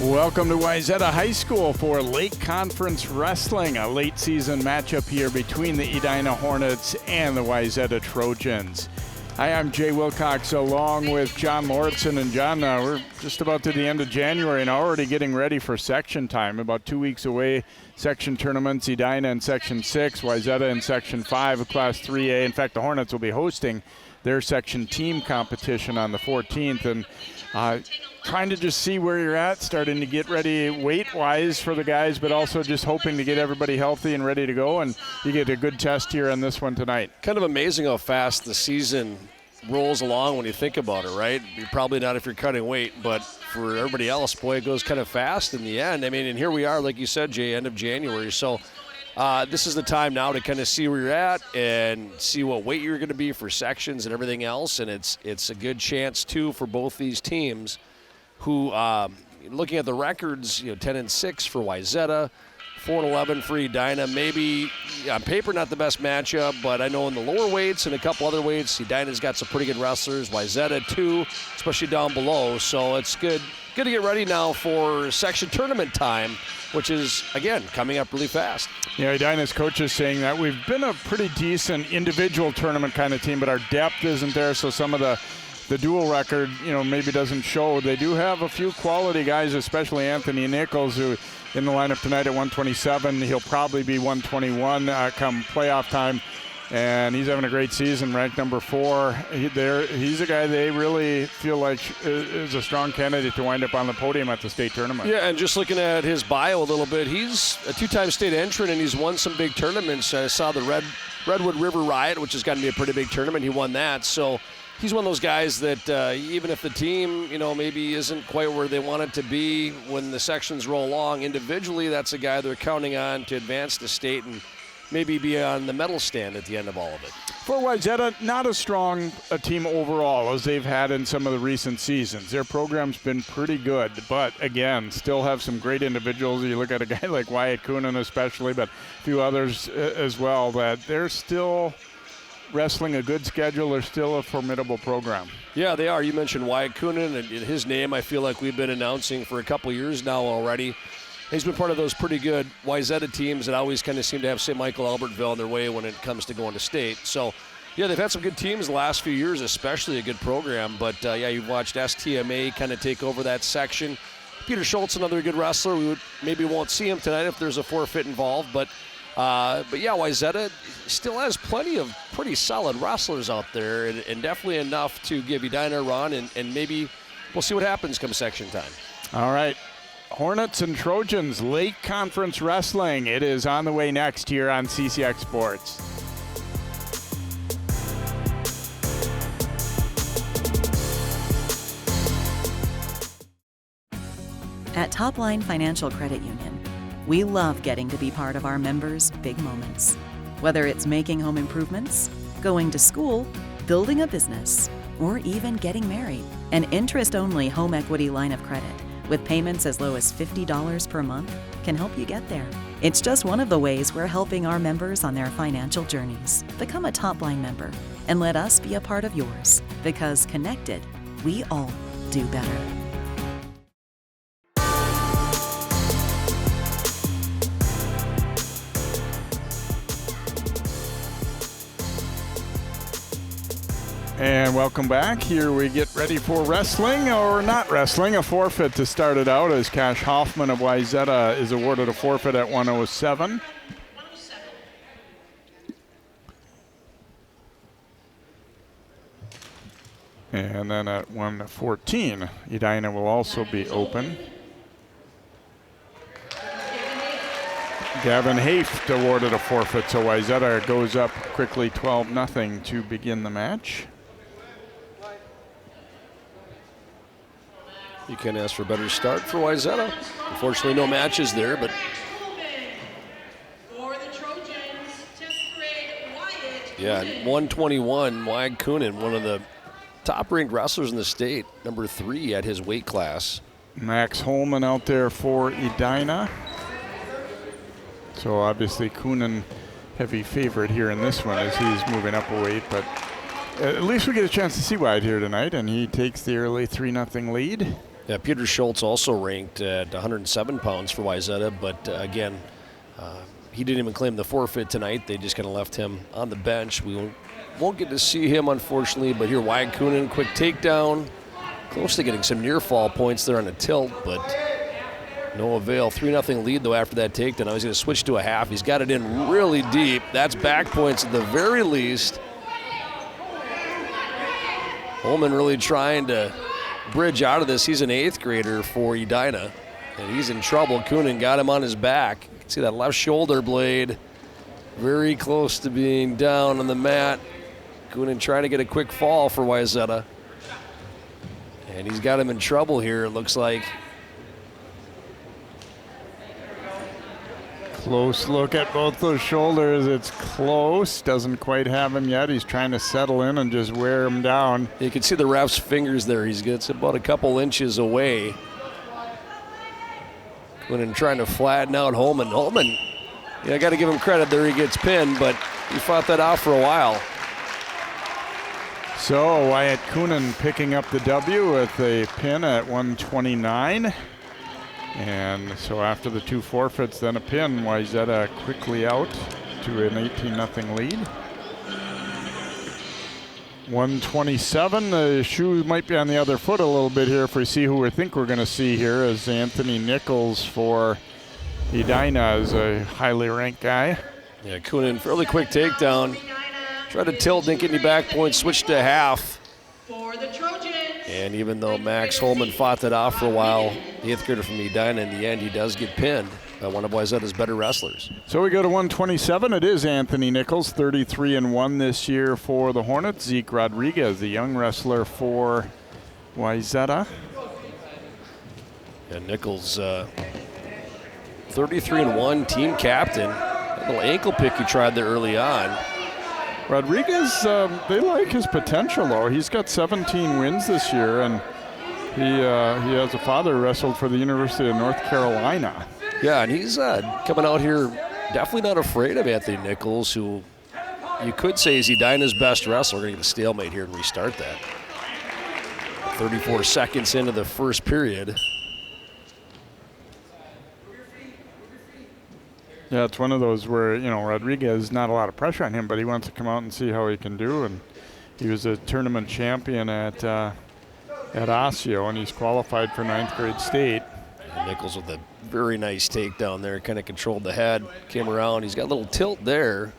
Welcome to Wayzata High School for Lake Conference Wrestling, a late season matchup here between the Edina Hornets and the Wayzata Trojans. Hi, I'm Jay Wilcox along with John Lauritsen. And John, we're just about to the end of January and already getting ready for section time. About 2 weeks away, section tournaments, Edina in Section 6, Wayzata in Section 5 of Class 3A. In fact, the Hornets will be hosting their section team competition on the 14th. And trying to just see where you're at, starting to get ready weight-wise for the guys, but also just hoping to get everybody healthy and ready to go. And you get a good test here on this one tonight. Kind of amazing how fast the season rolls along when you think about it, right? You're probably not if you're cutting weight, but for everybody else, boy, it goes kind of fast in the end. I mean, and here we are, like you said, Jay, end of January. So this is the time now to kind of see where you're at and see what weight you're going to be for sections and everything else. And it's a good chance, too, for both these teams who, looking at the records, 10-6 for Wayzata, 4-11 for Edina. Maybe on paper not the best matchup, but I know in the lower weights and a couple other weights, Edina's got some pretty good wrestlers. Wayzata too, especially down below. So it's good to get ready now for section tournament time, which is, again, coming up really fast. Yeah, Edina's coach is saying that we've been a pretty decent individual tournament kind of team, but our depth isn't there, so some of the dual record, maybe doesn't show. They do have a few quality guys, especially Anthony Nichols, who in the lineup tonight at 127. He'll probably be 121 come playoff time, and he's having a great season, ranked number 4. He's a guy they really feel like is a strong candidate to wind up on the podium at the state tournament. Yeah, and just looking at his bio a little bit, he's a 2-time state entrant, and he's won some big tournaments. I saw the Redwood River Riot, which has got to be a pretty big tournament. He won that, so he's one of those guys that even if the team, maybe isn't quite where they want it to be when the sections roll along, individually, that's a guy they're counting on to advance to state and maybe be on the medal stand at the end of all of it. For Wayzata, not as strong a team overall as they've had in some of the recent seasons. Their program's been pretty good, but again, still have some great individuals. You look at a guy like Wyatt Coonan especially, but a few others as well, that they're still wrestling a good schedule. They're still a formidable program. Yeah, they are. You mentioned Wyatt Coonan, and his name I feel like we've been announcing for a couple years now already. He's been part of those pretty good Wayzata teams that always kind of seem to have St. Michael Albertville in their way when it comes to going to state. So, yeah, they've had some good teams the last few years, especially a good program. But, you've watched STMA kind of take over that section. Peter Schultz, another good wrestler. We won't see him tonight if there's a forfeit involved. But Wayzata still has plenty of pretty solid wrestlers out there and definitely enough to give Edina a run, and maybe we'll see what happens come section time. All right. Hornets and Trojans, Lake Conference Wrestling. It is on the way next here on CCX Sports. At Topline Financial Credit Union, we love getting to be part of our members' big moments. Whether it's making home improvements, going to school, building a business, or even getting married, an interest-only home equity line of credit with payments as low as $50 per month can help you get there. It's just one of the ways we're helping our members on their financial journeys. Become a Topline member and let us be a part of yours, because connected, we all do better. And welcome back. Here we get ready for wrestling, or not wrestling, a forfeit to start it out, as Cash Hoffman of Wayzata is awarded a forfeit at 107. And then at 114, Edina will also be open. Gavin Haft awarded a forfeit, so Wayzata goes up quickly 12-0 to begin the match. You can ask for a better start for Wayzata. Unfortunately, no matches there, but yeah, 121, Wyatt Coonan, one of the top-ranked wrestlers in the state, number 3 at his weight class. Max Holman out there for Edina. So obviously Coonan heavy favorite here in this one as he's moving up a weight, but at least we get a chance to see Wyatt here tonight, and he takes the early 3-0 lead. Yeah, Peter Schultz also ranked at 107 pounds for Wayzata, but again, he didn't even claim the forfeit tonight. They just kind of left him on the bench. We won't get to see him, unfortunately, but here, Wyatt Coonan, quick takedown. Close to getting some near fall points there on a tilt, but no avail. 3-0 lead, though, after that takedown. Now he's going to switch to a half. He's got it in really deep. That's back points at the very least. Holman really trying to bridge out of this. He's an 8th grader for Edina, and he's in trouble. Coonan got him on his back. You can see that left shoulder blade very close to being down on the mat. Coonan trying to get a quick fall for Wayzata. And he's got him in trouble here, it looks like. Close look at both those shoulders. It's close. Doesn't quite have him yet. He's trying to settle in and just wear him down. You can see the ref's fingers there. He gets about a couple inches away. Coonan trying to flatten out Holman. Holman, I got to give him credit there. He gets pinned, but he fought that out for a while. So Wyatt Coonan picking up the W with a pin at 129. And so after the 2 forfeits, then a pin, Wayzata quickly out to an 18-0 lead. 127, the shoe might be on the other foot a little bit here if we see who we think we're going to see here, as Anthony Nichols for Edina is a highly ranked guy. Yeah, Coonan, fairly quick takedown. Tried to tilt, didn't get any back points, switched to half. And even though Max Holman fought that off for a while, the 8th grader from Edina, in the end, he does get pinned by one of Wayzata's better wrestlers. So we go to 127. It is Anthony Nichols, 33-1 this year for the Hornets. Zeke Rodriguez, the young wrestler for Wayzata. And Nichols, 33-1, team captain. That little ankle pick he tried there early on. Rodriguez, they like his potential, though. He's got 17 wins this year, and he has a father who wrestled for the University of North Carolina. Yeah, and he's coming out here definitely not afraid of Anthony Nichols, who you could say is Edina's best wrestler. We're going to get a stalemate here and restart that. 34 seconds into the first period. Yeah, it's one of those where, Rodriguez, not a lot of pressure on him, but he wants to come out and see how he can do. And he was a tournament champion at Osseo, and he's qualified for 9th grade state. And Nichols with a very nice takedown there, kind of controlled the head, came around. He's got a little tilt there.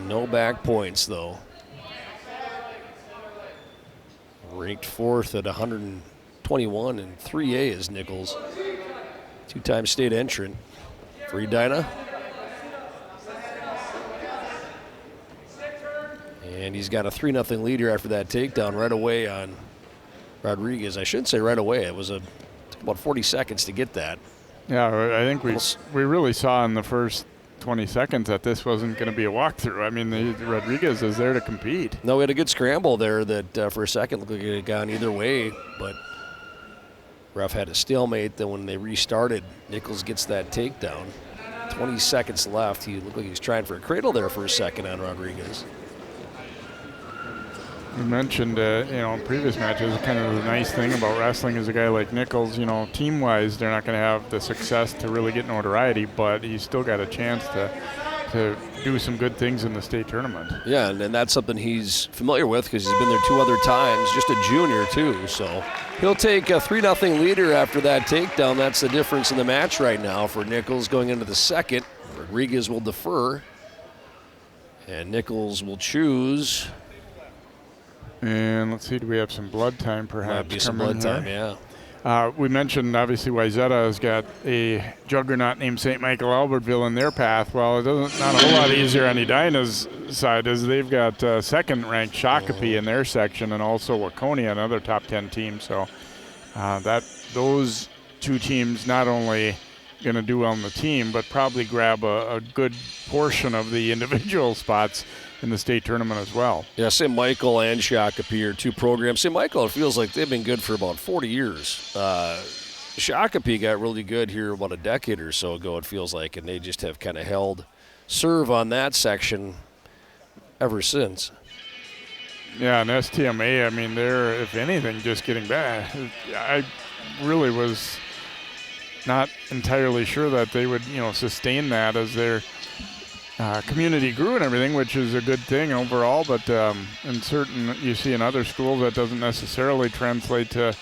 No back points, though. Ranked 4th at 121 and 3A is Nichols. 2-time state entrant for Edina. And he's got a 3-0 lead here after that takedown right away on Rodriguez. I shouldn't say right away. It took about 40 seconds to get that. Yeah, I think we really saw in the first 20 seconds that this wasn't going to be a walkthrough. I mean, Rodriguez is there to compete. No, we had a good scramble there that for a second looked like it had gone either way, but ref had a stalemate. Then when they restarted, Nichols gets that takedown. 20 seconds left. He looked like he was trying for a cradle there for a second on Rodriguez. You mentioned, in previous matches, kind of the nice thing about wrestling is a guy like Nichols, team-wise, they're not going to have the success to really get notoriety, but he's still got a chance to do some good things in the state tournament. Yeah, and that's something he's familiar with because he's been there 2 other times, just a junior too. So he'll take a 3-0 leader after that takedown. That's the difference in the match right now for Nichols going into the second. Rodriguez will defer, and Nichols will choose. And let's see, do we have some blood time perhaps? Might be some blood time, yeah. We mentioned, obviously, Wayzata has got a juggernaut named St. Michael Albertville in their path. Well, it doesn't not a whole lot easier on Edina's side, as they've got second-ranked Shakopee in their section, and also Waconia, another top 10 team. So those 2 teams not only going to do well in the team, but probably grab a good portion of the individual spots in the state tournament as well. Yeah, St. Michael and Shakopee are 2 programs. St. Michael, it feels like they've been good for about 40 years. Shakopee got really good here about a decade or so ago, it feels like, and they just have kind of held serve on that section ever since. Yeah, and STMA, I mean, they're, if anything, just getting back. I really was not entirely sure that they would, sustain that as their community grew and everything, which is a good thing overall. But you see in other schools that doesn't necessarily translate to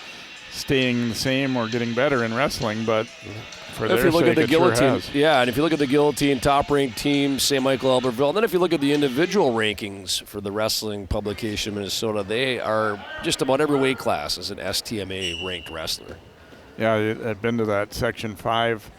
staying the same or getting better in wrestling. But for their sake, it sure has. Yeah, and if you look at the Guillotine top-ranked team, St. Michael Albertville, and then if you look at the individual rankings for the wrestling publication Minnesota, they are just about every weight class as an STMA-ranked wrestler. Yeah, I've been to that Section 5,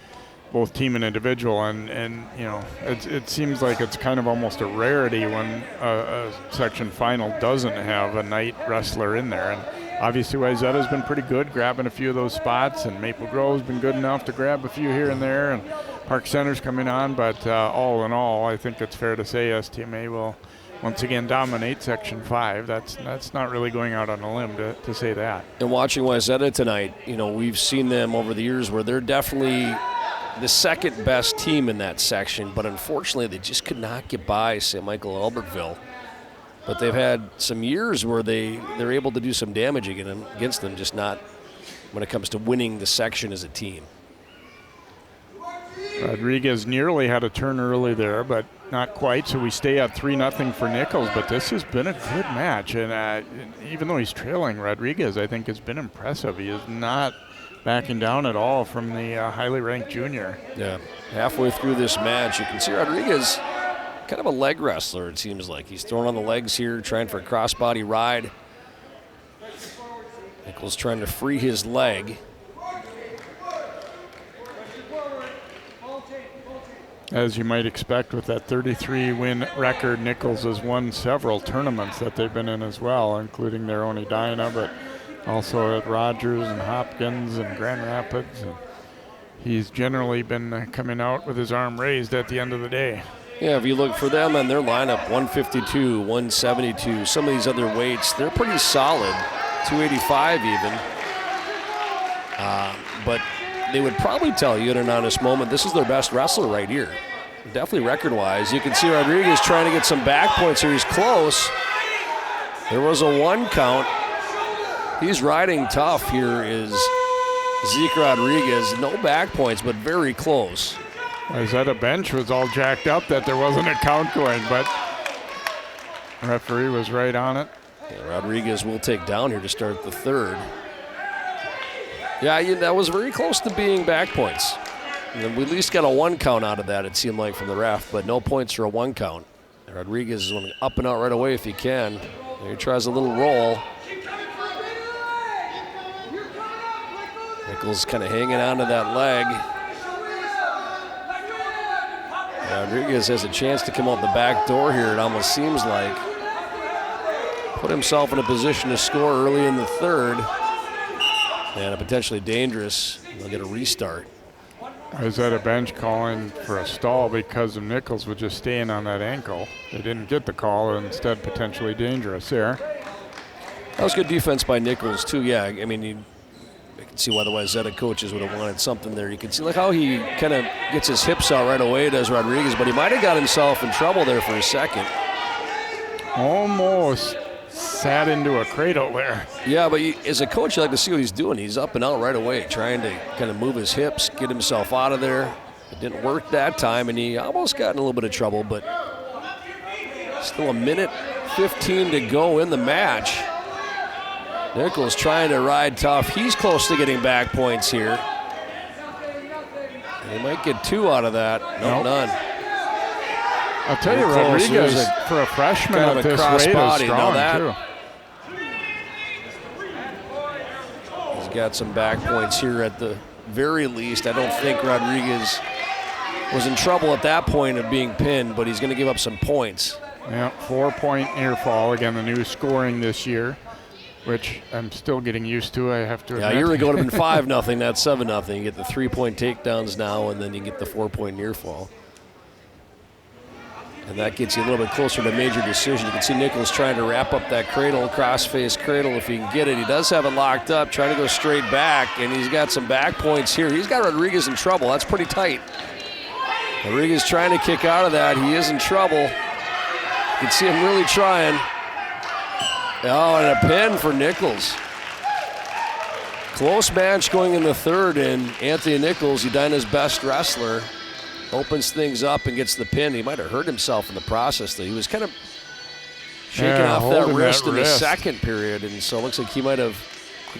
both team and individual, and it seems like it's kind of almost a rarity when a section final doesn't have a night wrestler in there. And obviously Wayzata's been pretty good grabbing a few of those spots, and Maple Grove's been good enough to grab a few here and there, and Park Center's coming on. But all in all, I think it's fair to say STMA will once again dominate Section 5. That's not really going out on a limb to say that. And watching Wayzata tonight, we've seen them over the years where they're definitely the second best team in that section, but unfortunately they just could not get by St. Michael Albertville. But they've had some years where they're able to do some damage against them, just not when it comes to winning the section as a team. Rodriguez nearly had a turn early there, but not quite, so we stay at 3-0 for Nichols. But this has been a good match, and even though he's trailing, Rodriguez, I think, has been impressive. He is not backing down at all from the highly ranked junior. Yeah, halfway through this match, you can see Rodriguez, kind of a leg wrestler, it seems like. He's throwing on the legs here, trying for a crossbody ride. Nichols trying to free his leg. As you might expect with that 33-win record, Nichols has won several tournaments that they've been in as well, including their own Edina, but also at Rogers and Hopkins and Grand Rapids. And he's generally been coming out with his arm raised at the end of the day. Yeah, if you look for them and their lineup, 152, 172, some of these other weights, they're pretty solid, 285 even. But they would probably tell you in an honest moment, this is their best wrestler right here. Definitely record-wise. You can see Rodriguez trying to get some back points here. He's close. There was a 1 count. He's riding tough here is Zeke Rodriguez. No back points, but very close. Wayzata bench was all jacked up that there wasn't a count going, but the referee was right on it. Yeah, Rodriguez will take down here to start the third. Yeah, that was very close to being back points. And we at least got a 1 count out of that, it seemed like, from the ref, but no points for a 1 count. And Rodriguez is going up and out right away if he can. There he tries a little roll. Nichols kind of hanging on to that leg. Rodriguez has a chance to come out the back door here, it almost seems like. Put himself in a position to score early in the third. And a potentially dangerous. They'll get a restart. I was at a bench calling for a stall because of Nichols was just staying on that ankle. They didn't get the call, instead potentially dangerous there. That was good defense by Nichols too. Yeah, I mean, you can see why the Wayzata coaches would have wanted something there. You can see like how he kind of gets his hips out right away, does Rodriguez, but he might have got himself in trouble there for a second. Almost sat into a cradle there. Yeah, but as a coach, you like to see what he's doing. He's up and out right away, trying to kind of move his hips, get himself out of there. It didn't work that time, and he almost got in a little bit of trouble, but still a minute 15 to go in the match. Nichols trying to ride tough. He's close to getting back points here. He might get 2 out of that. Nope. None. I'll tell you, Rodriguez, for a freshman kind at this weight, is strong, too. He's got some back points here at the very least. I don't think Rodriguez was in trouble at that point of being pinned, but he's going to give up some points. Yeah, 4-point near fall. Again, the new scoring this year, which I'm still getting used to, I have to admit. Yeah, a year ago it would have been 5-0, that's 7-0. You get the 3-point takedowns now, and then you get the 4-point near fall. And that gets you a little bit closer to a major decision. You can see Nichols trying to wrap up that cradle, cross-face cradle if he can get it. He does have it locked up, trying to go straight back, and he's got some back points here. He's got Rodriguez in trouble. That's pretty tight. Rodriguez trying to kick out of that. He is in trouble. You can see him really trying. Oh, and a pin for Nichols. Close match going in the third, and Anthony Nichols, Edina's best wrestler, opens things up and gets the pin. He might have hurt himself in the process, though. He was kind of shaking off that wrist in the second period, and so it looks like he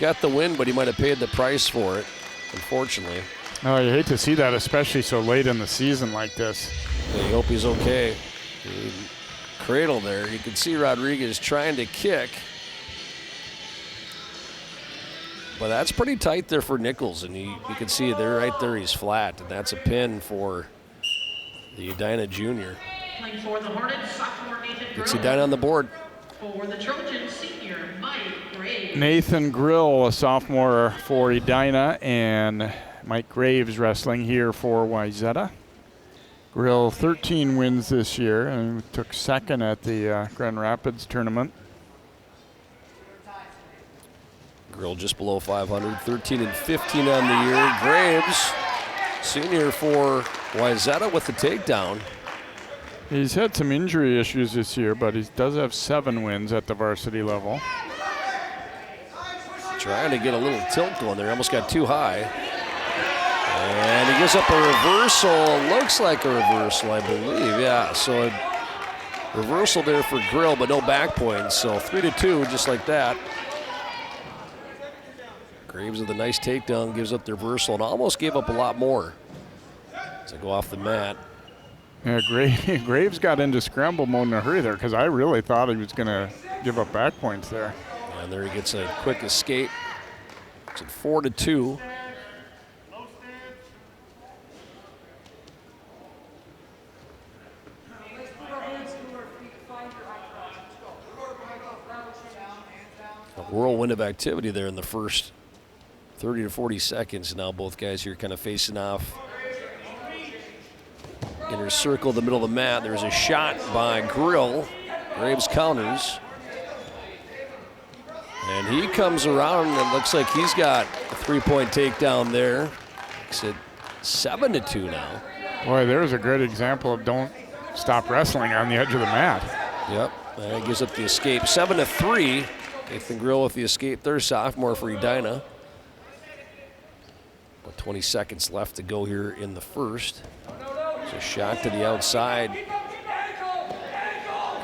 got the win, but he might have paid the price for it, unfortunately. Oh, you hate to see that, especially so late in the season like this. I hope he's okay. Cradle there. You can see Rodriguez trying to kick. But that's pretty tight there for Nichols, and you can see there, right there, he's flat, and that's a pin for the Edina junior. Playing for the Hornets, sophomore Nathan Gets Edina on the board. For the Trojans, senior Mike Graves. Nathan Grill, a sophomore for Edina, and Mike Graves wrestling here for Wayzata. Grill 13 wins this year and took second at the Grand Rapids tournament. Grill just below 500, 13 and 15 on the year. Graves, senior for Wayzata with the takedown. He's had some injury issues this year, but he does have 7 wins at the varsity level. Trying to get a little tilt going there, almost got too high. And he gives up a reversal, looks like a reversal, I believe, yeah. So a reversal there for Grill, but no back points. So 3-2, just like that. Graves with a nice takedown, gives up the reversal, and almost gave up a lot more as I go off the mat. Yeah, Graves got into scramble mode in a hurry there because I really thought he was going to give up back points there. And there he gets a quick escape. It's at 4-2. A whirlwind of activity there in the first 30 to 40 seconds. Now both guys here kind of facing off. Inner circle, the middle of the mat. There's a shot by Grill. Graves counters. And he comes around and it looks like he's got a 3-point takedown there. Makes it 7-2 now. Boy, there's a great example of don't stop wrestling on the edge of the mat. Yep, and he gives up the escape. 7-3. Nathan Grill with the escape there, sophomore for Edina. About 20 seconds left to go here in the first. It's a shot to the outside.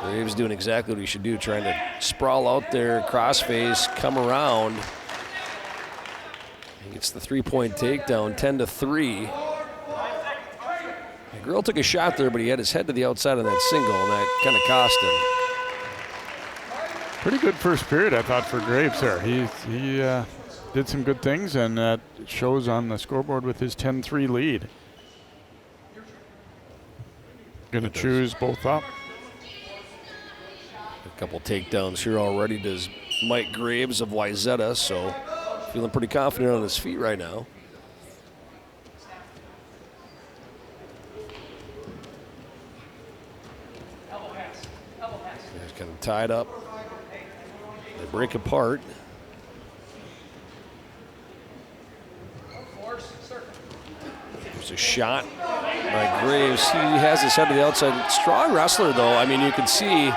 Graves doing exactly what he should do, trying to sprawl out there, crossface, come around. He gets the 3-point takedown, 10-3. Grill took a shot there, but he had his head to the outside on that single, and that kind of cost him. Pretty good first period, I thought, for Graves there. He did some good things, and that shows on the scoreboard with his 10-3 lead. Going to choose both up. A couple takedowns here already does Mike Graves of Wayzata, so feeling pretty confident on his feet right now. He's kind of tied up. They break apart. There's a shot by Graves. He has his head to the outside. Strong wrestler, though. I mean, you can see,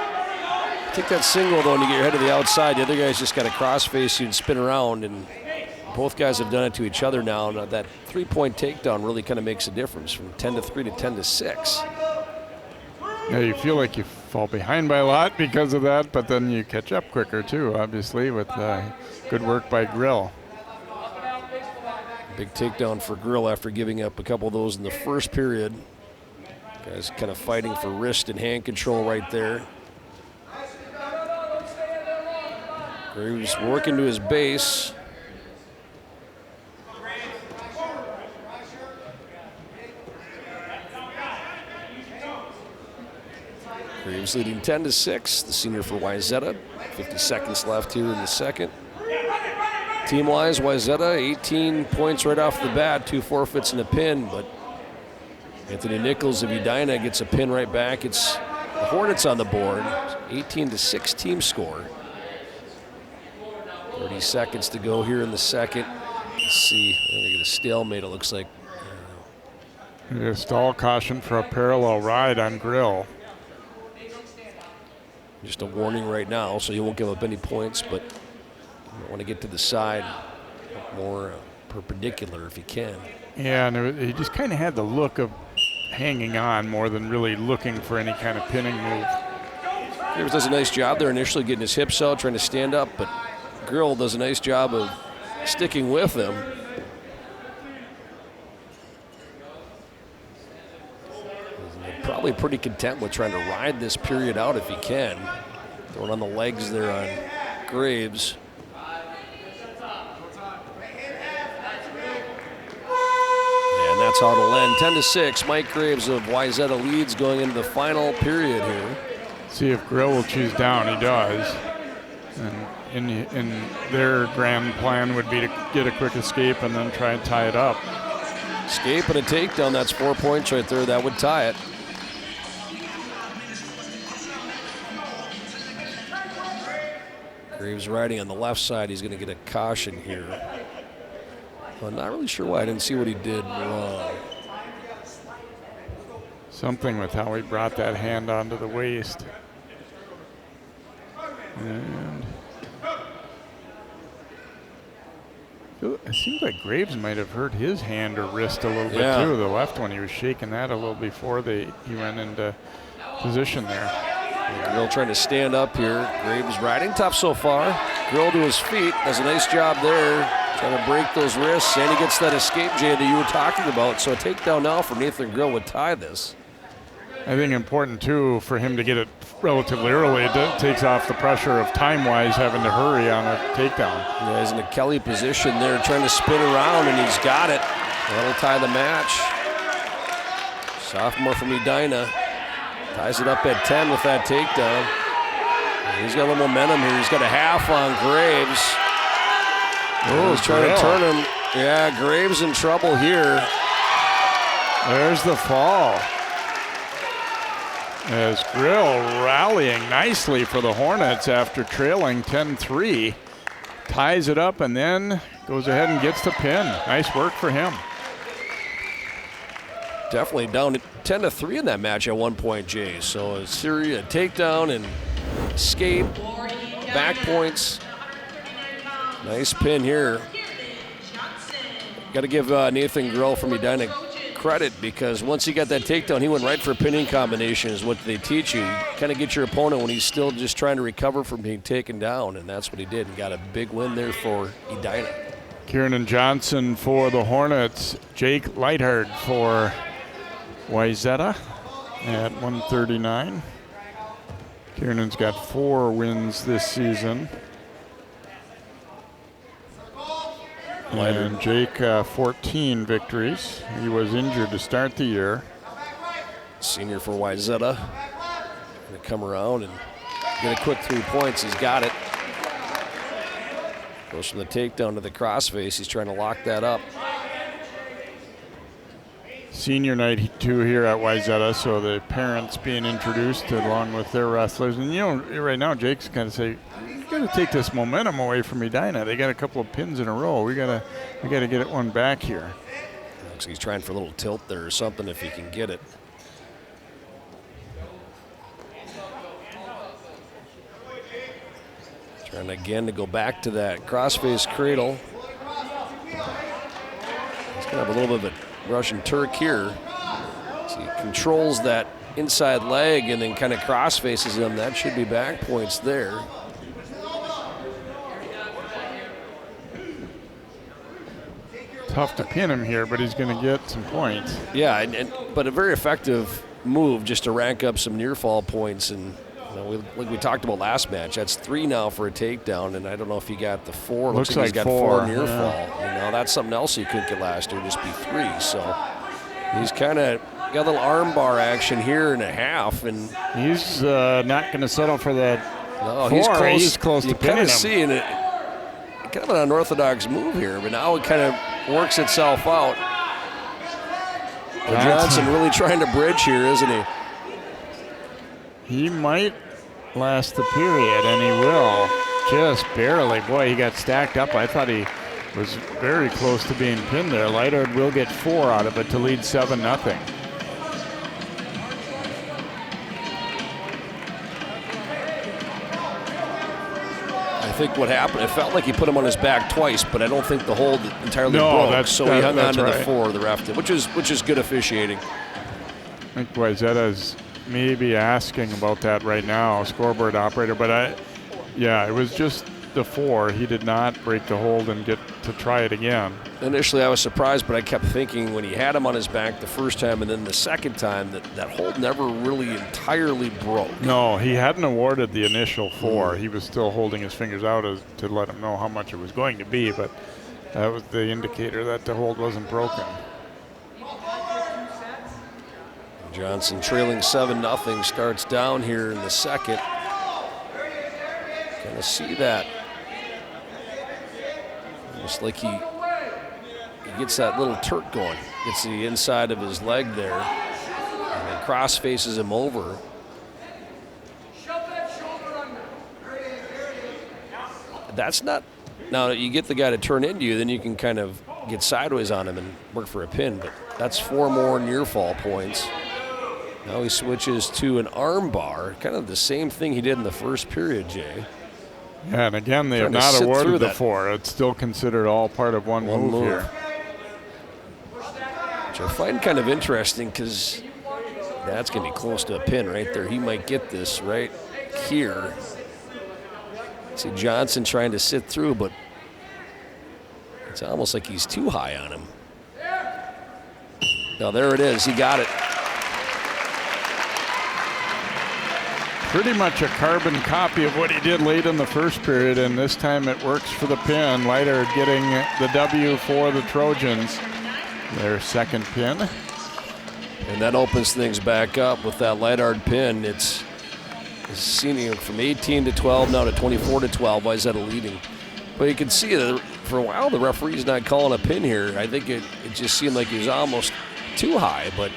take that single, though, and you get your head to the outside. The other guy's just got to cross-face you and spin around, and both guys have done it to each other now. And that 3-point takedown really kind of makes a difference from 10-3 to 10-6. Yeah, you feel like you fall behind by a lot because of that, but then you catch up quicker, too, obviously, with good work by Grill. Big takedown for Grill after giving up a couple of those in the first period. Guys kind of fighting for wrist and hand control right there. Graves working to his base. Graves leading 10-6, the senior for Wayzata. 50 seconds left here in the second. Team-wise, Wayzata, 18 points right off the bat, 2 forfeits and a pin, but Anthony Nichols of Edina gets a pin right back. It's the Hornets on the board, 18-6 team score. 30 seconds to go here in the second. Let's see, they get a stalemate, it looks like. A stall caution for a parallel ride on Grill. Just a warning right now, so he won't give up any points, but you want to get to the side more perpendicular if you can. Yeah, and he just kind of had the look of hanging on more than really looking for any kind of pinning move. Graves does a nice job there initially getting his hips out, trying to stand up, but Grill does a nice job of sticking with him. He's probably pretty content with trying to ride this period out if he can. Throwing on the legs there on Graves. And that's how it'll end. 10-6. Mike Graves of Wayzata leads going into the final period here. See if Grill will choose down. He does. And in their grand plan would be to get a quick escape and then try and tie it up. Escape and a takedown. That's 4 points right there. That would tie it. Graves riding on the left side. He's going to get a caution here. I'm not really sure why. I didn't see what he did wrong. Something with how he brought that hand onto the waist. And it seems like Graves might have hurt his hand or wrist a little bit too, the left one. He was shaking that a little before he went into position there. Grill trying to stand up here. Graves riding tough so far. Grill to his feet. Does a nice job there. Trying to break those wrists. And he gets that escape, Jay, that you were talking about. So a takedown now from Nathan Grill would tie this. I think important too for him to get it relatively early. It takes off the pressure of time-wise having to hurry on a takedown. Yeah, he's in a Kelly position there, trying to spin around, and he's got it. That'll tie the match. Sophomore from Edina ties it up at 10 with that takedown. And he's got a little momentum here. He's got a half on Graves. Oh, he's trying to turn him. Yeah, Graves in trouble here. There's the fall. As Grill rallying nicely for the Hornets after trailing 10-3. Ties it up and then goes ahead and gets the pin. Nice work for him. Definitely down to 10-3 in that match at one point, Jay. So a series, a takedown and escape, back points. Nice pin here. Got to give Nathan Grill from Edina credit, because once he got that takedown, he went right for a pinning combination, is what they teach you. You kind of get your opponent when he's still just trying to recover from being taken down, and that's what he did, and got a big win there for Edina. Kieran Johnson for the Hornets. Jake Lighthard for Wayzata at 139. Kieran's got 4 wins this season. And Jake, 14 victories. He was injured to start the year. Senior for Wayzata. Going to come around and get a quick 3 points. He's got it. Goes from the takedown to the crossface. He's trying to lock that up. Senior night 2 here at Wayzata, so the parents being introduced along with their wrestlers. And you know, right now Jake's kind of say, we got to take this momentum away from Edina. They got a couple of pins in a row. We got to get it one back here. Looks like he's trying for a little tilt there or something if he can get it. Trying again to go back to that crossface cradle. He's going to have a little bit of a Russian Turk here. So he controls that inside leg and then kind of crossfaces him. That should be back points there. Tough to pin him here, but he's going to get some points. Yeah, but a very effective move just to rank up some near fall points. And you know, like we talked about last match, that's 3 now for a takedown, and I don't know if he got the 4. Looks like like he's got 4 near fall. You know, that's something else he couldn't get last year, just be 3. So he's kind of got a little arm bar action here and a half, and he's not going to settle for that. No, 4. He's close. He's close you to pinning kind him. of see it. Kind of an unorthodox move here, but now it kind of works itself out. Johnson really trying to bridge here, isn't he? He might last the period, and he will. Just barely. Boy, he got stacked up. I thought he was very close to being pinned there. Lighthard will get 4 out of it to lead 7-0. I think what happened, it felt like he put him on his back twice, but I don't think the hold entirely broke. So he hung on to the 4, the ref did, which is good officiating. I think Wayzata's maybe asking about that right now, scoreboard operator. But it was just the 4. He did not break the hold and get to try it again. Initially, I was surprised, but I kept thinking when he had him on his back the first time and then the second time that hold never really entirely broke. No, he hadn't awarded the initial 4. He was still holding his fingers out to let him know how much it was going to be, but that was the indicator that the hold wasn't broken. Johnson trailing 7-0, starts down here in the second. Kind of see that. Almost like he gets that little Turk going. Gets the inside of his leg there. And then cross faces him over. That's not, now that you get the guy to turn into you, then you can kind of get sideways on him and work for a pin, but that's 4 more near fall points. Now he switches to an arm bar, kind of the same thing he did in the first period, Jay. Yeah, and again, they have not awarded the 4. It's still considered all part of one move here. Which I find kind of interesting because that's going to be close to a pin right there. He might get this right here. See Johnson trying to sit through, but it's almost like he's too high on him. Now there it is. He got it. Pretty much a carbon copy of what he did late in the first period, and this time it works for the pin. Leiter getting the W for the Trojans. Their second pin. And that opens things back up with that Leitard pin. It's seen from 18 to 12 now to 24 to 12. Wayzata leading. But you can see that for a while the referee's not calling a pin here. I think it just seemed like he was almost too high, but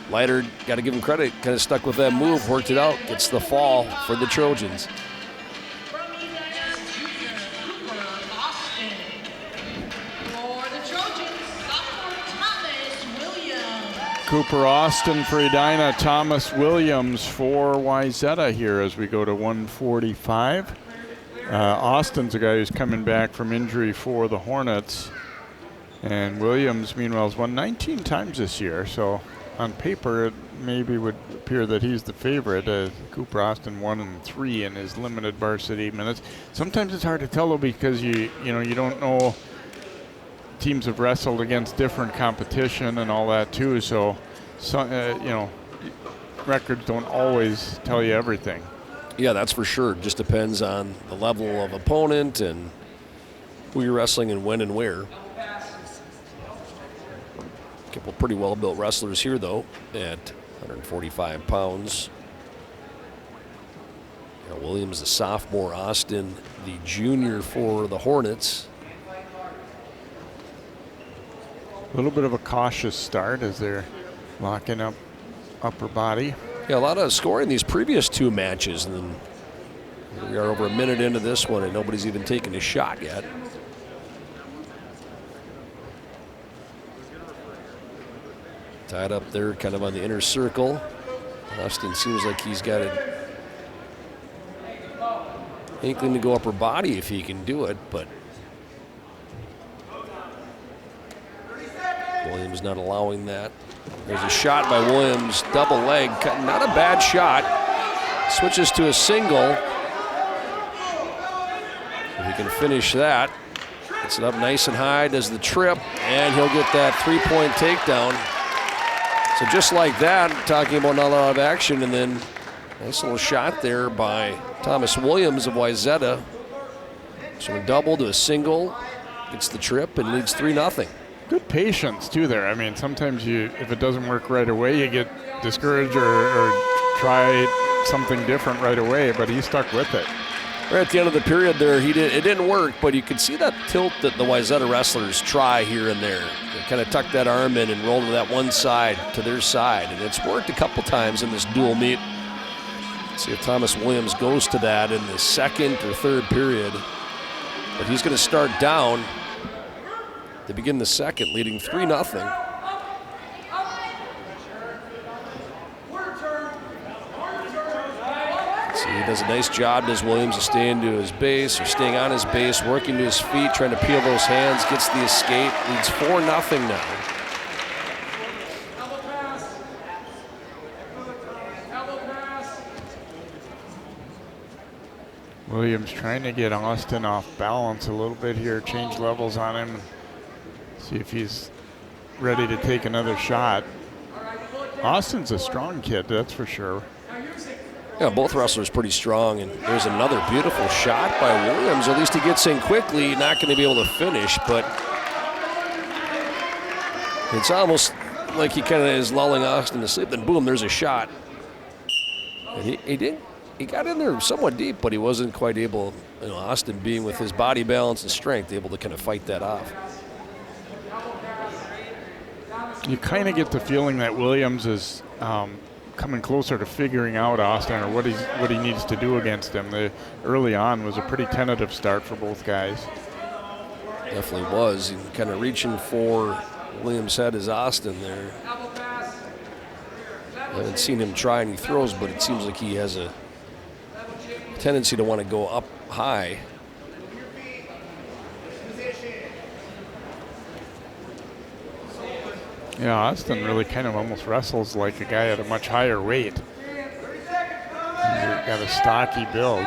Leiter, got to give him credit, kind of stuck with that move, worked it out, gets the fall for the Trojans. Cooper Austin for Edina, Thomas Williams for Wayzata here as we go to 145. Austin's a guy who's coming back from injury for the Hornets. And Williams, meanwhile, has won 19 times this year, so on paper, it maybe would appear that he's the favorite. Cooper Austin 1-3 in his limited varsity minutes. Sometimes it's hard to tell though because you don't know. Teams have wrestled against different competition and all that too. So records don't always tell you everything. Yeah, that's for sure. Just depends on the level of opponent and who you're wrestling and when and where. A couple pretty well-built wrestlers here, though, at 145 pounds. Williams, the sophomore, Austin, the junior for the Hornets. A little bit of a cautious start as they're locking up upper body. Yeah, a lot of scoring these previous 2 matches, and then we are over a minute into this one, and nobody's even taken a shot yet. Tied up there, kind of on the inner circle. Austin seems like he's got an inkling to go upper body if he can do it, but Williams not allowing that. There's a shot by Williams, double leg, not a bad shot. Switches to a single. If he can finish that, gets it up nice and high, does the trip, and he'll get that 3-point takedown. So just like that, talking about not a lot of action, and then nice little shot there by Thomas Williams of Wayzata. So a double to a single, gets the trip, and leads 3-0. Good patience too there. I mean, sometimes if it doesn't work right away, you get discouraged or try something different right away, but he stuck with it. Right at the end of the period there, it didn't work, but you could see that tilt that the Wayzata wrestlers try here and there. They kind of tuck that arm in and roll to that one side, to their side, and it's worked a couple times in this dual meet. Let's see if Thomas Williams goes to that in the second or third period. But he's going to start down to begin the second, leading 3-0. See, he does a nice job, does Williams, of staying to his base or staying on his base, working to his feet, trying to peel those hands, gets the escape, leads 4-0 now. Williams trying to get Austin off balance a little bit here, change levels on him, see if he's ready to take another shot. Austin's a strong kid, that's for sure. Yeah, both wrestlers pretty strong, and there's another beautiful shot by Williams. At least he gets in quickly, not going to be able to finish, but it's almost like he kind of is lulling Austin to sleep, then boom, there's a shot. And he got in there somewhat deep, but he wasn't quite able, Austin being with his body balance and strength, able to kind of fight that off. You kind of get the feeling that Williams is coming closer to figuring out Austin or what he needs to do against him. Early on was a pretty tentative start for both guys. Definitely was. He kind of reaching for Williams' head as Austin there. I haven't seen him try any throws, but it seems like he has a tendency to want to go up high. Yeah, Austin really kind of almost wrestles like a guy at a much higher weight. He's got a stocky build.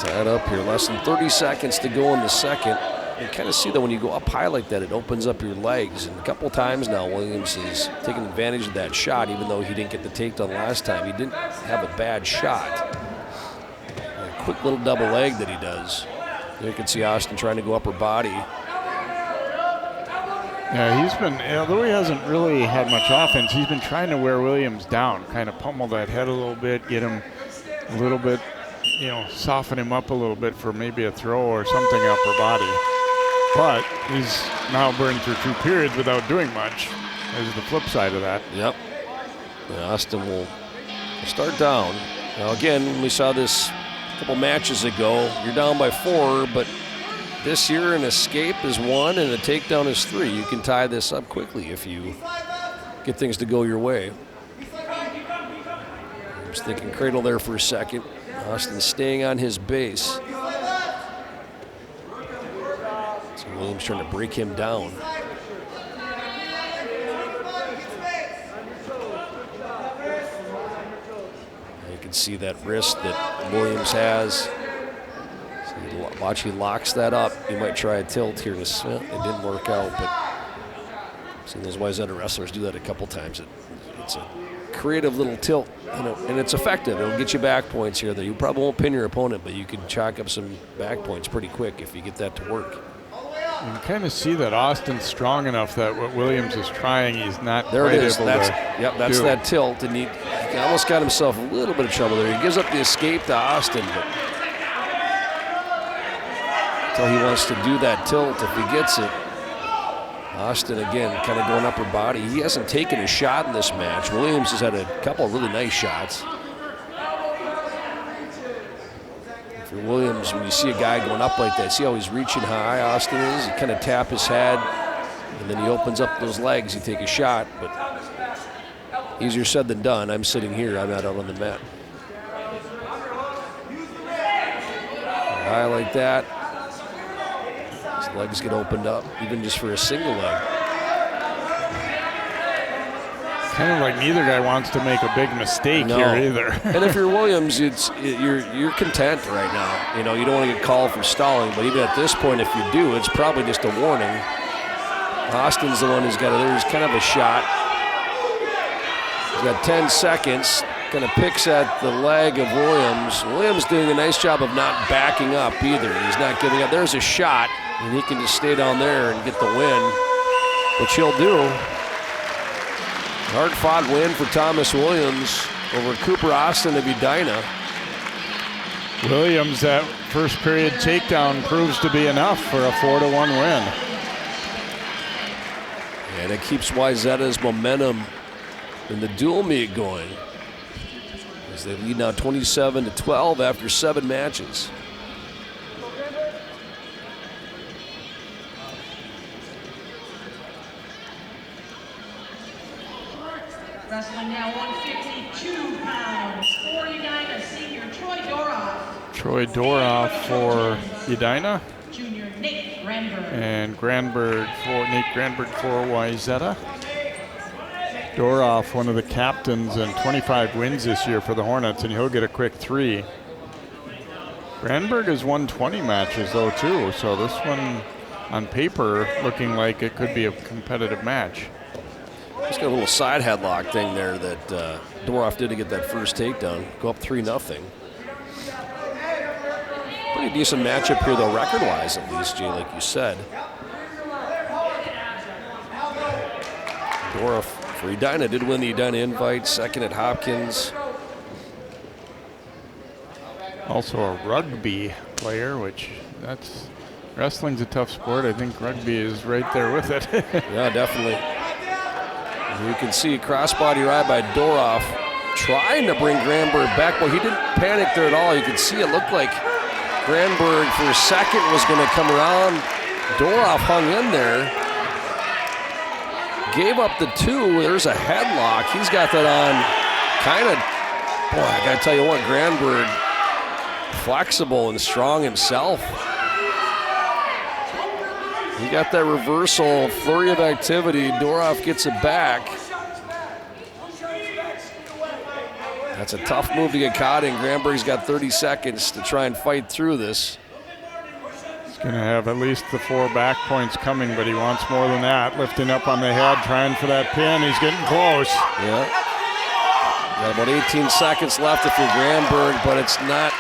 Tied up here, less than 30 seconds to go in the second. You kind of see that when you go up high like that, it opens up your legs. And a couple times now, Williams is taking advantage of that shot, even though he didn't get the takedown last time. He didn't have a bad shot. And a quick little double leg that he does. You can see Austin trying to go upper body. Yeah, he's been, although he hasn't really had much offense, he's been trying to wear Williams down, kind of pummel that head a little bit, get him a little bit, soften him up a little bit for maybe a throw or something upper body. But he's now burned through 2 periods without doing much. There's the flip side of that. Yep. And Austin will start down. Now again, we saw this a couple matches ago. You're down by 4, but this year an escape is 1 and a takedown is 3. You can tie this up quickly if you get things to go your way. I was thinking cradle there for a second. Austin staying on his base. So Williams trying to break him down. You can see that wrist that Williams has. Watch, he locks that up. He might try a tilt here. It didn't work out, but I've seen those Wayzata wrestlers do that a couple times. It's a creative little tilt, and it's effective. It'll get you back points here. That you probably won't pin your opponent, but you can chalk up some back points pretty quick if you get that to work. You can kind of see that Austin's strong enough that what Williams is trying, he's not there quite it is. able That's, to yep, that's do. that tilt, and he almost got himself a little bit of trouble there. He gives up the escape to Austin, but until he wants to do that tilt if he gets it. Austin, again, kind of going upper body. He hasn't taken a shot in this match. Williams has had a couple of really nice shots. For Williams, when you see a guy going up like that, see how he's reaching high, Austin is? He kind of tap his head, and then he opens up those legs, he take a shot, but easier said than done. I'm sitting here, I'm not out on the mat. High like that. His legs get opened up, even just for a single leg. Kind of like neither guy wants to make a big mistake here either. And if you're Williams, you're content right now. You don't want to get called for stalling, but even at this point, if you do, it's probably just a warning. Austin's the one who's got there's kind of a shot. He's got 10 seconds. Kind of picks at the leg of Williams. Williams doing a nice job of not backing up either. He's not giving up. There's a shot, and he can just stay down there and get the win, which he'll do. Hard-fought win for Thomas Williams over Cooper Austin of Edina. Williams, that first period takedown proves to be enough for a 4-1 win. And it keeps Wayzata's momentum in the dual meet going, as they lead now 27-12 after 7 matches. Wrestling now 150, 2 pounds for Edina senior Troy Doroff. Troy Doroff for Edina. Junior Nate Granberg. And Nate Granberg for Wayzata. Doroff, one of the captains, and 25 wins this year for the Hornets, and he'll get a quick 3. Granberg has won 20 matches though too, so this one on paper looking like it could be a competitive match. He's got a little side headlock thing there that Doroff did to get that first takedown. Go up 3-0. Pretty decent matchup here though, record-wise at least, Jay, like you said. Doroff for Edina did win the Edina invite, second at Hopkins. Also a rugby player, which wrestling's a tough sport. I think rugby is right there with it. Yeah, definitely. You can see crossbody ride by Doroff, trying to bring Granberg back, but he didn't panic there at all. You could see it looked like Granberg for a second was going to come around. Doroff hung in there, gave up the 2. There's a headlock. He's got that on kind of, boy, I got to tell you what, Granberg, flexible and strong himself. He got that reversal, flurry of activity. Doroff gets it back. That's a tough move to get caught in. Granberg's got 30 seconds to try and fight through this. He's going to have at least the 4 back points coming, but he wants more than that. Lifting up on the head, trying for that pin. He's getting close. Yeah. Got about 18 seconds left if you're Granberg, but it's not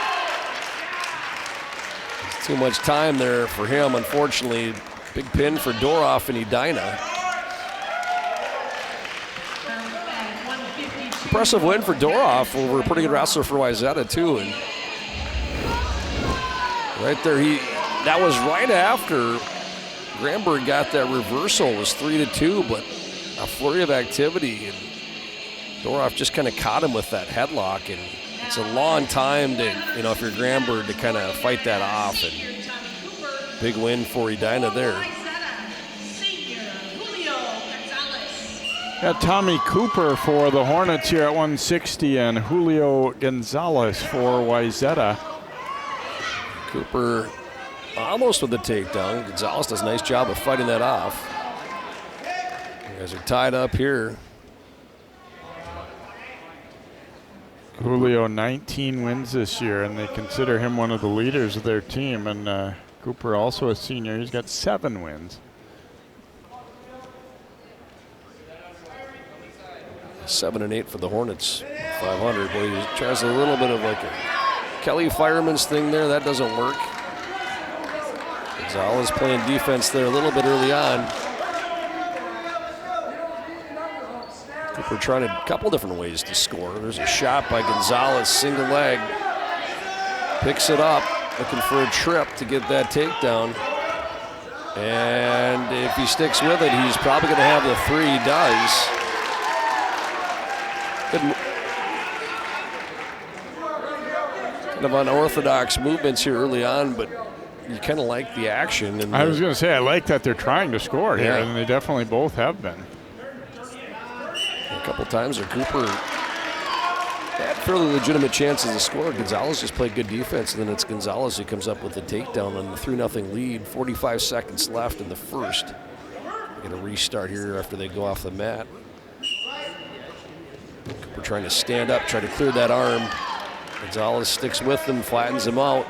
too much time there for him, unfortunately. Big pin for Doroff and Edina. Impressive win for Doroff over a pretty good wrestler for Wayzata too. And right there, that was right after Granberg got that reversal. It was 3-2, but a flurry of activity, and Doroff just kind of caught him with that headlock. And it's a long time to, if you're Granberg, to kind of fight that off. And big win for Edina there. Got Tommy Cooper for the Hornets here at 160 and Julio Gonzalez for Wayzata. Cooper almost with the takedown. Gonzalez does a nice job of fighting that off. You guys are tied up here. Julio 19 wins this year, and they consider him one of the leaders of their team. And Cooper, also a senior, he's got 7 wins. 7-8 for the Hornets. 500. Boy, he tries a little bit of like a Kelly Fireman's thing there. That doesn't work. Gonzalez playing defense there a little bit early on. Cooper trying a couple different ways to score. There's a shot by Gonzalez, single leg. Picks it up, looking for a trip to get that takedown. And if he sticks with it, he's probably going to have the 3. He does. Kind of unorthodox movements here early on, but you kind of like the action. And I was going to say, I like that they're trying to score here, Yeah. and they definitely both have been. A couple times where Cooper had fairly legitimate chances to score. Gonzalez just played good defense, and then it's Gonzalez who comes up with the takedown on the 3-0 lead. 45 seconds left in the first. Going to restart here after they go off the mat. Cooper trying to stand up, try to clear that arm. Gonzalez sticks with him, flattens him out.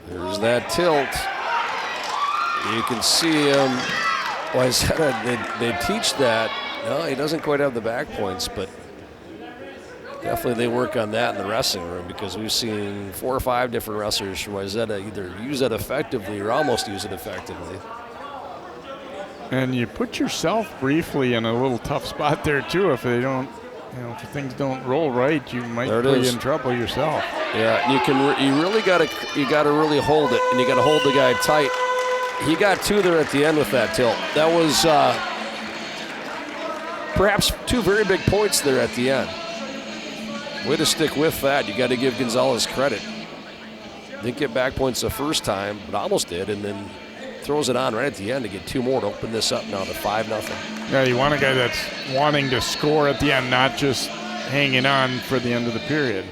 There's that tilt. You can see him. They teach that. No, he doesn't quite have the back points, but definitely they work on that in the wrestling room, because we've seen 4 or 5 different wrestlers from Wayzata either use that effectively or almost use it effectively. And you put yourself briefly in a little tough spot there too. If they don't, if things don't roll right, you might be in trouble yourself. Yeah, you really gotta really hold it, and you gotta hold the guy tight. He got 2 there at the end with that tilt. That was perhaps 2 very big points there at the end. Way to stick with that. You got to give Gonzalez credit. Didn't get back points the first time, but almost did, and then throws it on right at the end to get 2 more to open this up now to 5-0. Yeah, you want a guy that's wanting to score at the end, not just hanging on for the end of the period.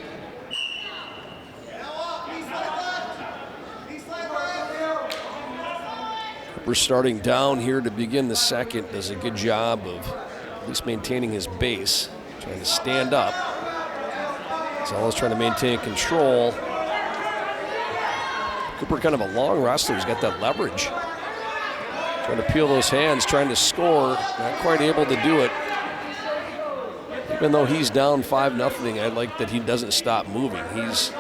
We're starting down here to begin the second. Does a good job of at least maintaining his base, trying to stand up. Gonzalez trying to maintain control. Cooper kind of a long wrestler. He's got that leverage. Trying to peel those hands, trying to score. Not quite able to do it. Even though he's down 5-0, I like that he doesn't stop moving. He's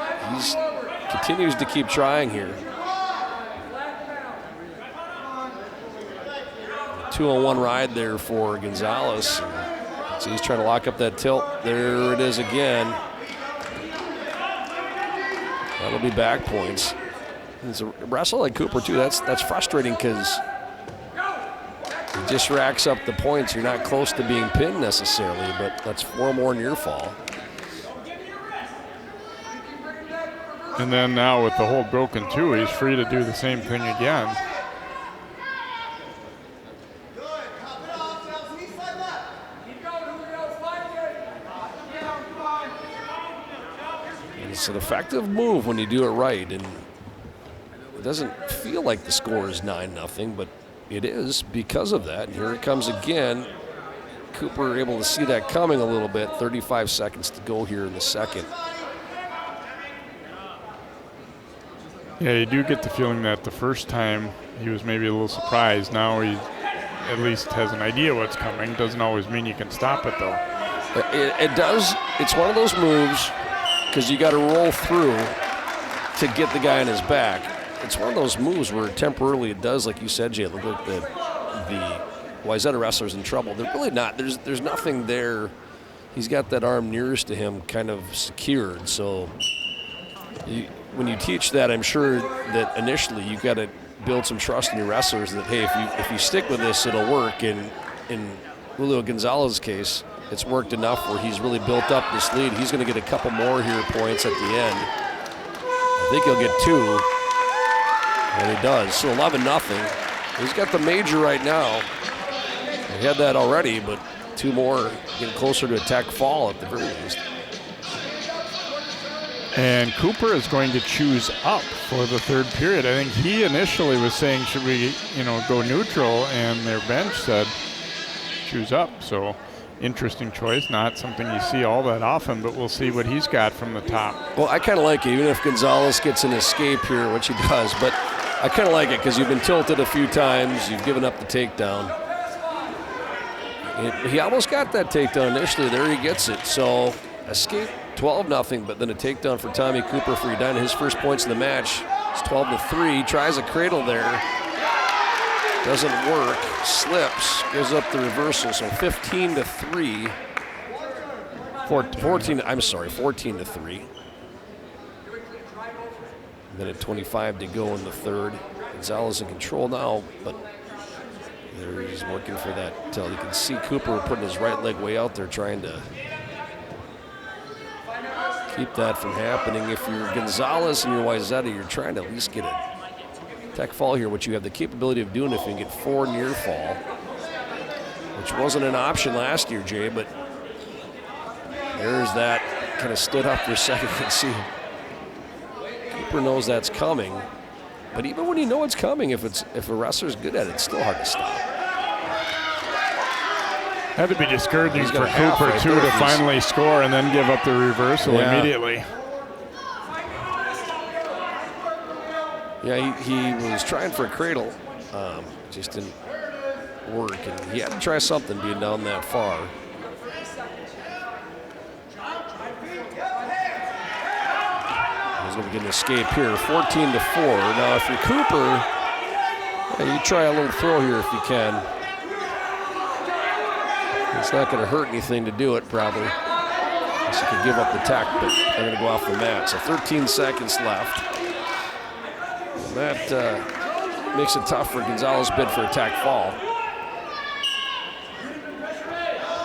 continues to keep trying here. 2-on-1 ride there for Gonzalez. So he's trying to lock up that tilt. There it is again. That'll be back points. It's a wrestler like Cooper too. That's frustrating because he just racks up the points. You're not close to being pinned necessarily, but that's 4 more near fall. And then now with the hold broken too, he's free to do the same thing again. It's an effective move when you do it right, and it doesn't feel like the score is 9-0, but it is because of that. And here it comes again. Cooper able to see that coming a little bit. 35 seconds to go here in the second. Yeah, you do get the feeling that the first time he was maybe a little surprised. Now he at least has an idea what's coming. Doesn't always mean you can stop it though. It does. It's one of those moves because you got to roll through to get the guy on his back. It's one of those moves where temporarily it does, like you said, Jay, look like the Wayzata wrestler's in trouble. They're really not. There's nothing there. He's got that arm nearest to him kind of secured. So when you teach that, I'm sure that initially you've got to build some trust in your wrestlers that, hey, if you stick with this, it'll work. And in Julio Gonzalez's case, it's worked enough where he's really built up this lead. He's going to get a couple more here points at the end. I think he'll get 2, and he does. So 11-0. He's got the major right now. He had that already, but 2 more, getting closer to attack fall at the very least. And Cooper is going to choose up for the third period. I think he initially was saying, should we, go neutral? And their bench said, choose up. So interesting choice, not something you see all that often, but we'll see what he's got from the top. Well, I kind of like it, even if Gonzalez gets an escape here, which he does, but I kind of like it because you've been tilted a few times, you've given up the takedown. He almost got that takedown initially, there he gets it. So escape, 12-0, but then a takedown for Tommy Cooper for Edina. His first points in the match. It's 12-3, tries a cradle there. Doesn't work, slips, gives up the reversal, so 15-3. 14-3. Then at 25 to go in the third. Gonzalez in control now, but there he's working for that till you can see Cooper putting his right leg way out there trying to keep that from happening. If you're Gonzalez and you're Wayzata, you're trying to at least get a tech fall here, which you have the capability of doing if you can get 4 near fall, which wasn't an option last year, Jay, but there's that. Kind of stood up for a second and see. Cooper knows that's coming, but even when you know it's coming, if a wrestler's good at it, it's still hard to stop. Had to be discouraging for Cooper too to finally score and then give up the reversal immediately. Yeah, he was trying for a cradle, just didn't work, and he had to try something being down that far. He's going to get an escape here, 14-4. Now, if you're Cooper, you try a little throw here if you can. It's not going to hurt anything to do it, probably. Unless you can give up the tech, but they're going to go off the mat. So 13 seconds left. And that makes it tough for Gonzalez' bid for a tack fall.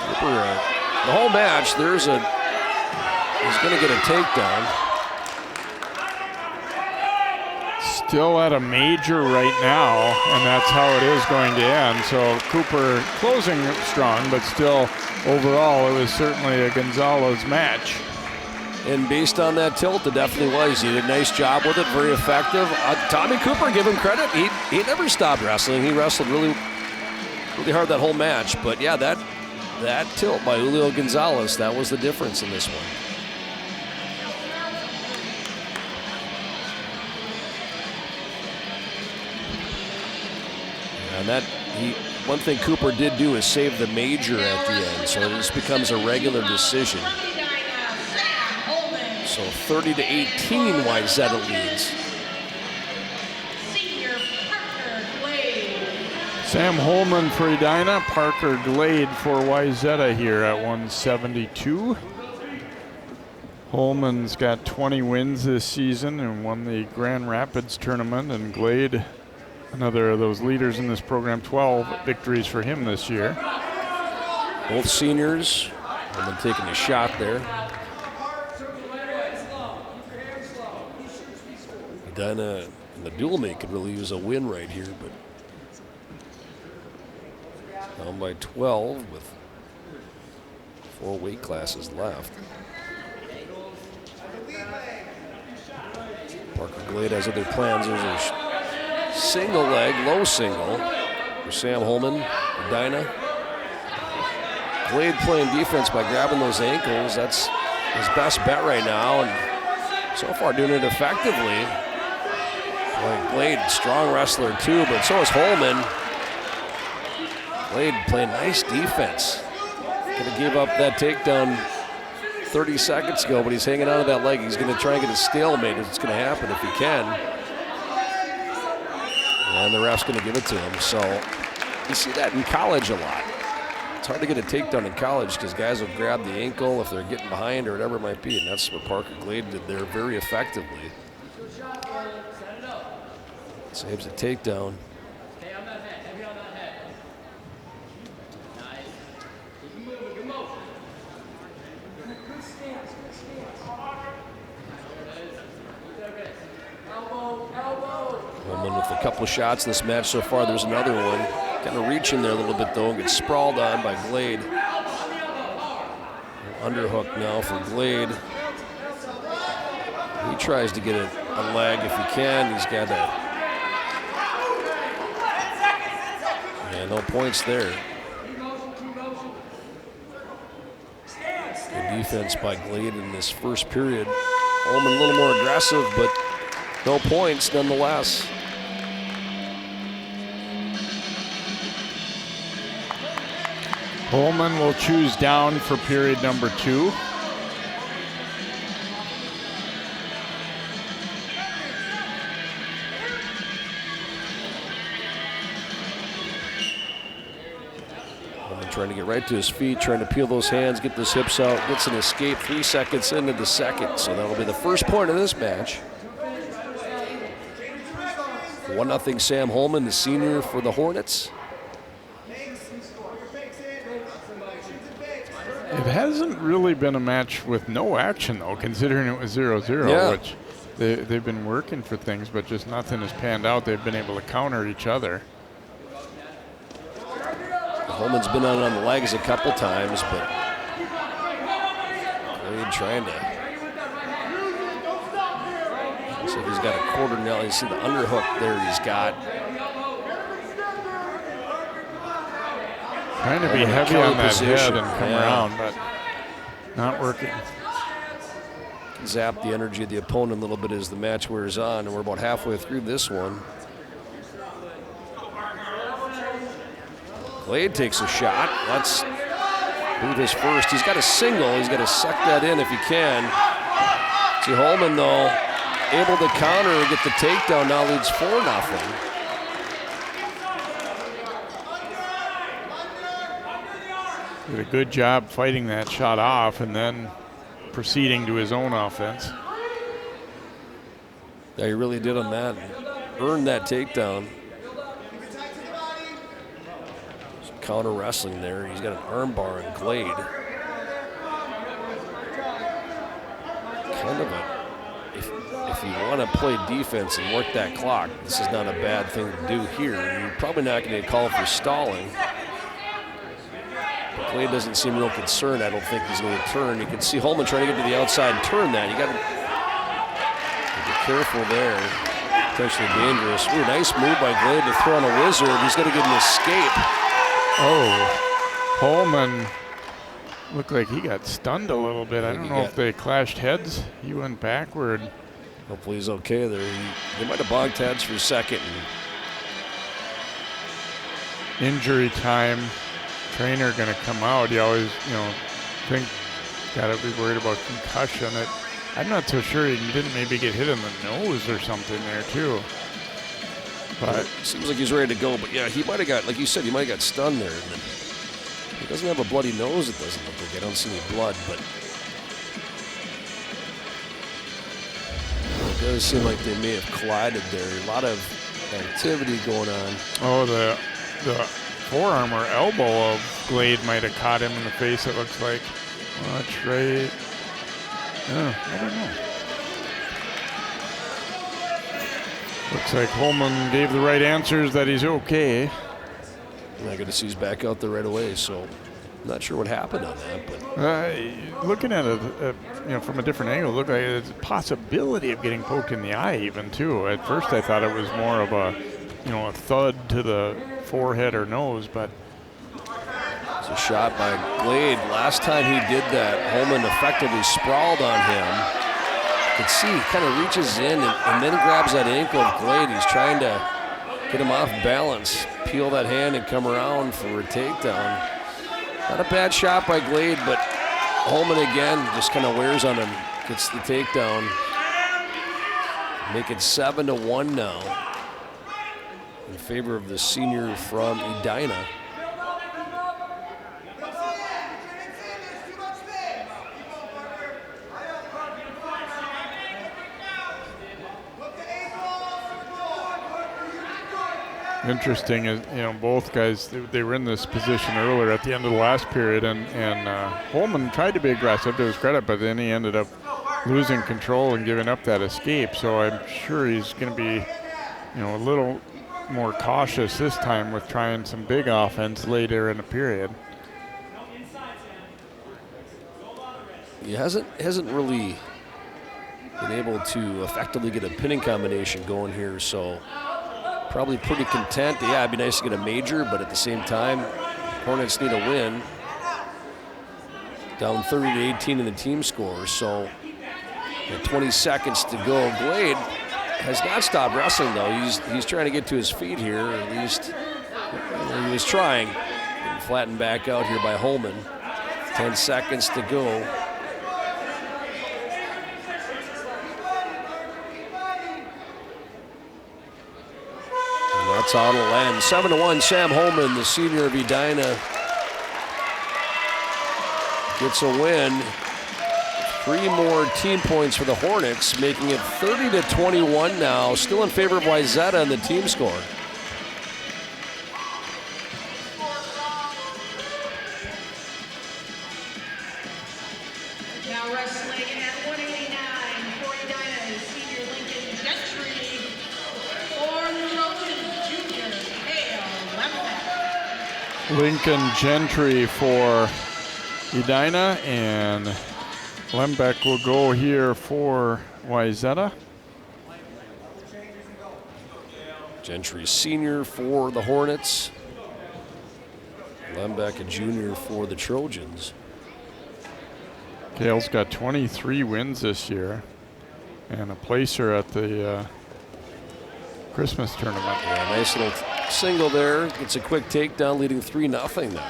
Cooper, the whole match, he's going to get a takedown. Still at a major right now, and that's how it is going to end. So Cooper closing strong, but still overall it was certainly a Gonzalez match. And based on that tilt, it definitely was. He did a nice job with it, very effective. Tommy Cooper, give him credit. He never stopped wrestling. He wrestled really hard that whole match. But yeah, that tilt by Julio Gonzalez, that was the difference in this one. And one thing Cooper did do is save the major at the end, so this becomes a regular decision. So 30-18, Wayzata leads. Sam Holman for Edina, Parker Glade for Wayzata here at 172. Holman's got 20 wins this season and won the Grand Rapids tournament, and Glade, another of those leaders in this program, 12 victories for him this year. Both seniors. Holman taking a shot there. Edina and the dual mate could really use a win right here, but down by 12 with 4 weight classes left. Parker Glade has other plans. There's a single leg, low single for Sam Holman, Edina. Glade playing defense by grabbing those ankles. That's his best bet right now, and so far doing it effectively. Boy, Glade, strong wrestler too, but so is Holman. Glade playing nice defense. Could have gave up that takedown 30 seconds ago, but he's hanging on to that leg. He's going to try and get a stalemate. It's going to happen if he can. And the ref's going to give it to him. So you see that in college a lot. It's hard to get a takedown in college because guys will grab the ankle if they're getting behind or whatever it might be, and that's what Parker Glade did there very effectively. Saves a takedown. Holman with a couple of shots in this match so far. There's another one. Kind of reaching there a little bit though and gets sprawled on by Glade. Underhook now for Glade. He tries to get a leg if he can. He's got a... Yeah, no points there. Good defense by Glade in this first period. Holman a little more aggressive, but no points nonetheless. Holman will choose down for period number 2. Holman trying to get right to his feet, trying to peel those hands, get those hips out, gets an escape 3 seconds into the second. So that'll be the first point of this match. 1-0 Sam Holman, the senior for the Hornets. It hasn't really been a match with no action, though, considering it was 0-0, Yeah. which they've been working for things, but just nothing has panned out. They've been able to counter each other. Holman's been on the legs a couple times, but Glade trying to. Looks like he's got a quarter now. You see the underhook there he's got. Trying to be heavy on that head and come around, but not working. Zap the energy of the opponent a little bit as the match wears on, and we're about halfway through this one. Glade takes a shot. That's, I believe, his first. He's got a single. He's got to suck that in if he can. See Holman, though, able to counter and get the takedown. Now leads 4-0. Did a good job fighting that shot off and then proceeding to his own offense. Yeah, he really did on that. Earned that takedown. Some counter wrestling there. He's got an arm bar on Glade. Kind of a, if he you want to play defense and work that clock, this is not a bad thing to do here. You're probably not going to get called for stalling. Glade doesn't seem real concerned. I don't think he's going to turn. You can see Holman trying to get to the outside and turn that. You got to be careful there. Potentially dangerous. Ooh, nice move by Glade to throw on a wizard. He's going to get an escape. Oh, Holman looked like he got stunned a little bit. I don't know if they clashed heads. He went backward. Hopefully he's okay there. They might have bogged heads for a second. Injury time. Trainer going to come out. You always, think got to be worried about concussion. I'm not so sure he didn't maybe get hit in the nose or something there too. But seems like he's ready to go. But yeah, he might have got, like you said, he might have got stunned there. And then he doesn't have a bloody nose. It doesn't look like. I don't see any blood, but it does seem like they may have collided there. A lot of activity going on. Oh, the forearm or elbow of Glade might have caught him in the face, it looks like. Watch right. I don't know. Looks like Holman gave the right answers that he's okay. And I got to see he's back out there right away, so I'm not sure what happened on that. But looking at it from a different angle, looked like there's a possibility of getting poked in the eye even too. At first I thought it was more of a thud to the forehead or nose, but it's a shot by Glade. Last time he did that, Holman effectively sprawled on him. You can see he kind of reaches in and then grabs that ankle of Glade. He's trying to get him off balance, peel that hand and come around for a takedown. Not a bad shot by Glade, but Holman again just kind of wears on him, gets the takedown. Make it 7-1 now in favor of the senior from Edina. interesting is, both guys, they were in this position earlier at the end of the last period, and Holman tried to be aggressive to his credit, but then he ended up losing control and giving up that escape. So I'm sure he's going to be, a little more cautious this time with trying some big offense later in the period. He hasn't really been able to effectively get a pinning combination going here, so probably pretty content. Yeah, it'd be nice to get a major, but at the same time, Hornets need a win. Down 30-18 in the team score, so 20 seconds to go. Glade has not stopped wrestling, though. He's trying to get to his feet here, or at least he was trying. Getting flattened back out here by Holman. 10 seconds to go. That's how it'll end. 7-1, Sam Holman, the senior of Edina, gets a win. 3 more team points for the Hornets, making it 30-21 now. Still in favor of Wayzata in the team score. Now wrestling at 189 for Edina, senior Lincoln Gentry. For Trojans, junior Hale Lembeck. Lincoln Gentry for Edina, and Lembeck will go here for Wayzata. Gentry senior for the Hornets. Lembeck a junior for the Trojans. Hale's got 23 wins this year and a placer at the Christmas tournament. Yeah, nice little single there. Gets a quick takedown, leading 3-0 now.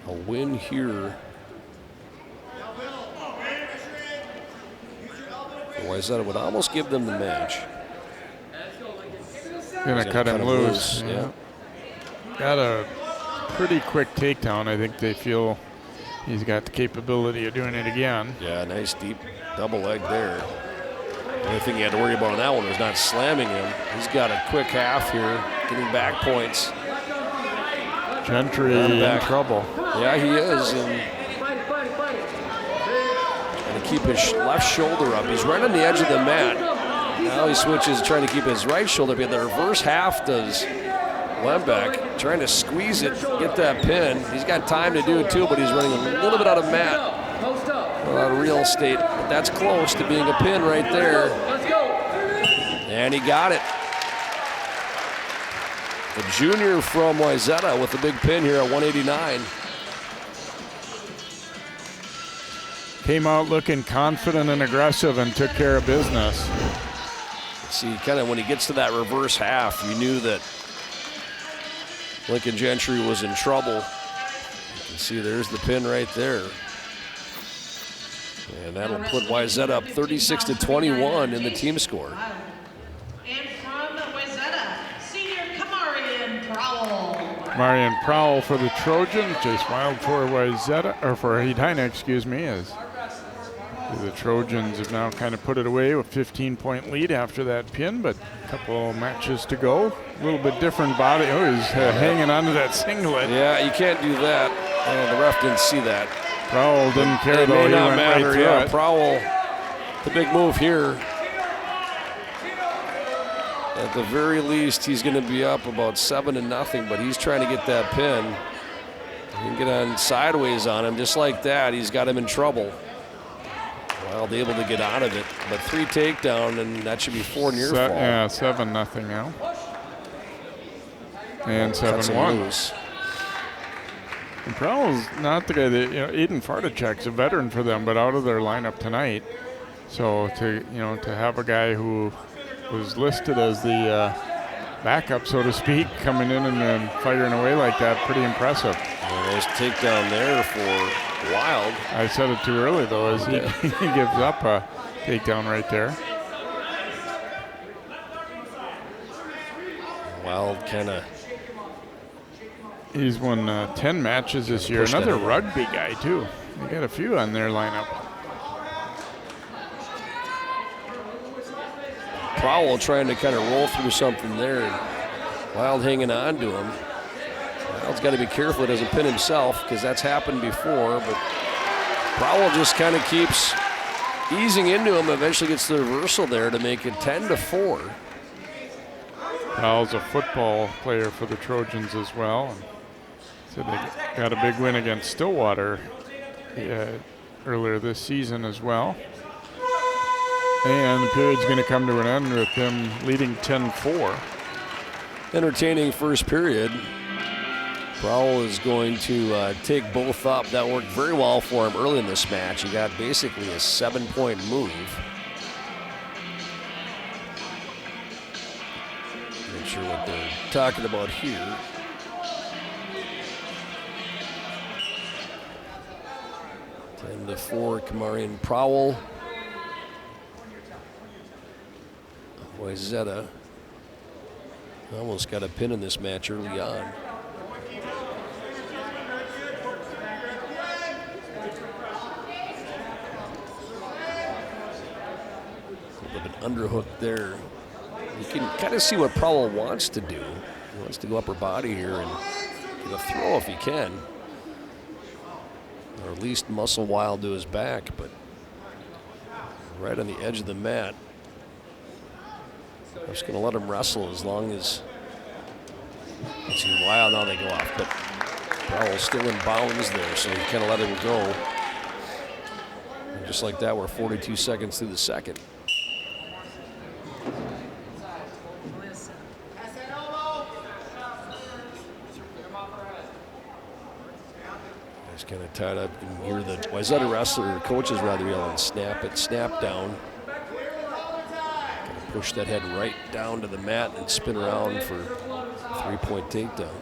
A win here. Wayzata would almost give them the match. Gonna cut him loose. Yeah. Got a pretty quick takedown. I think they feel he's got the capability of doing it again. Yeah, nice deep double leg there. The only thing you had to worry about on that one was not slamming him. He's got a quick half here, getting back points. Gentry in trouble. Yeah, he is. And to keep his left shoulder up. He's right on the edge of the mat. Now he switches, trying to keep his right shoulder up. The reverse half does Lembeck, trying to squeeze it, get that pin. He's got time to do it too, but he's running a little bit out of mat, out of real estate. But that's close to being a pin right there. And he got it. The junior from Wayzata with the big pin here at 189. Came out looking confident and aggressive and took care of business. See, kind of when he gets to that reverse half, you knew that Lincoln Gentry was in trouble. You can see there's the pin right there. And that'll put Wayzata up 36-21 in the team score. And from Wayzata, senior Kamarian Powell. Marion Powell for the Trojans, Jace Wild for Wayzata, or for Edina, excuse me, as the Trojans have now kind of put it away with a 15-point lead after that pin, but a couple matches to go. A little bit different body. Oh, he's hanging onto that singlet. Yeah, you can't do that. The ref didn't see that. Powell didn't care though. It may He not went matter. right through Yeah, it. Powell, the big move here. At the very least, he's going to be up about 7-0, but he's trying to get that pin. He can get on sideways on him just like that. He's got him in trouble. Wild able to get out of it, but 3 takedown, and that should be 4 near fall. Yeah, 7-0 now. And 7-1. And Powell's not the guy that, Aiden Fartacek's a veteran for them, but out of their lineup tonight. So to have a guy who was listed as the backup, so to speak, coming in and then firing away like that, pretty impressive. Nice takedown there for Wild. I said it too early though, as he gives up a takedown right there. Wild kind of. He's won 10 matches this year. Another rugby guy too. They got a few on their lineup. Powell trying to kind of roll through something there. Wild hanging on to him. Wild's got to be careful he doesn't pin himself, because that's happened before, but Powell just kind of keeps easing into him, eventually gets the reversal there to make it 10-4. Powell's a football player for the Trojans as well. And so they got a big win against Stillwater earlier this season as well. And the period's going to come to an end with them leading 10-4. Entertaining first period. Powell is going to take both up. That worked very well for him early in this match. He got basically a 7-point move. Not sure what they're talking about here. And the 4, Kamarian Powell. Wayzata almost got a pin in this match early on. Underhook there. You can kind of see what Powell wants to do. He wants to go upper body here and get a throw if he can. Or at least muscle Wild to his back, but right on the edge of the mat. I'm just going to let him wrestle as long as it's Wild. Now they go off, but Powell's still in bounds there, so you kind of let him go. And just like that, we're 42 seconds through the second. Kind of tied up. You can hear the Wayzata wrestler, coaches rather, yelling, snap it, snap down. Kind of push that head right down to the mat and spin around for a 3-point takedown.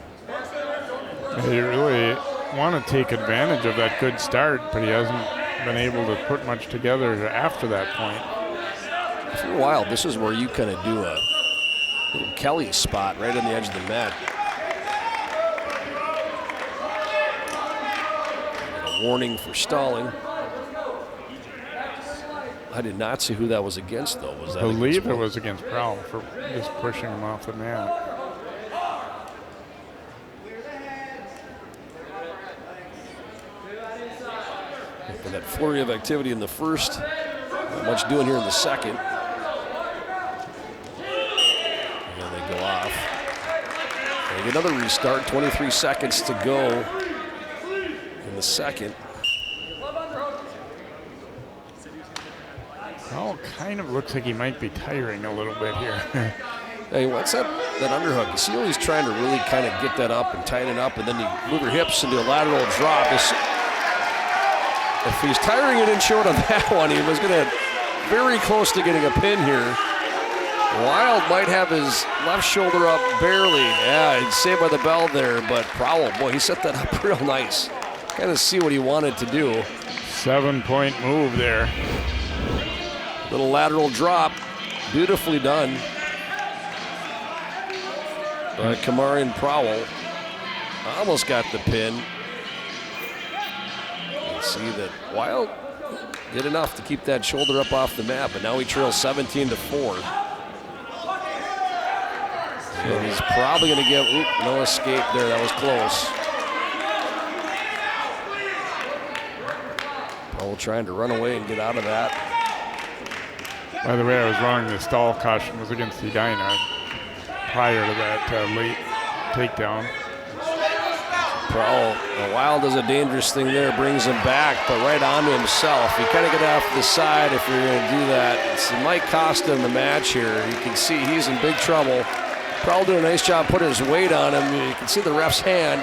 They really want to take advantage of that good start, but he hasn't been able to put much together after that point. For a while, this is where you kind of do a little Kelly spot right on the edge of the mat. Warning for stalling. I did not see who that was against, though. Was that? I believe it was against Powell for just pushing him off the mat. And that flurry of activity in the first, not much doing here in the second. And they go off. They get another restart, 23 seconds to go in the second. Oh, kind of looks like he might be tiring a little bit here. Hey, what's that underhook? You see how he's trying to really kind of get that up and tighten it up, and then you move your hips into a lateral drop. If he's tiring it in short on that one, he was going to very close to getting a pin here. Wild might have his left shoulder up barely. Yeah, he's saved by the bell there, but Powell, boy, he set that up real nice. Kind of see what he wanted to do. 7-point move there. Little lateral drop, beautifully done by Kamarian Powell. Almost got the pin. You see that Wild did enough to keep that shoulder up off the mat, but now he trails 17-4. And he's probably going to get, no escape there, that was close. Powell trying to run away and get out of that. By the way, I was wrong. The stall caution was against Edina prior to that late takedown. Powell, Wild does a dangerous thing there, brings him back, but right onto himself. You kind of get off the side if you're going to do that. It might cost him the match here. You can see he's in big trouble. Powell doing a nice job putting his weight on him. You can see the ref's hand.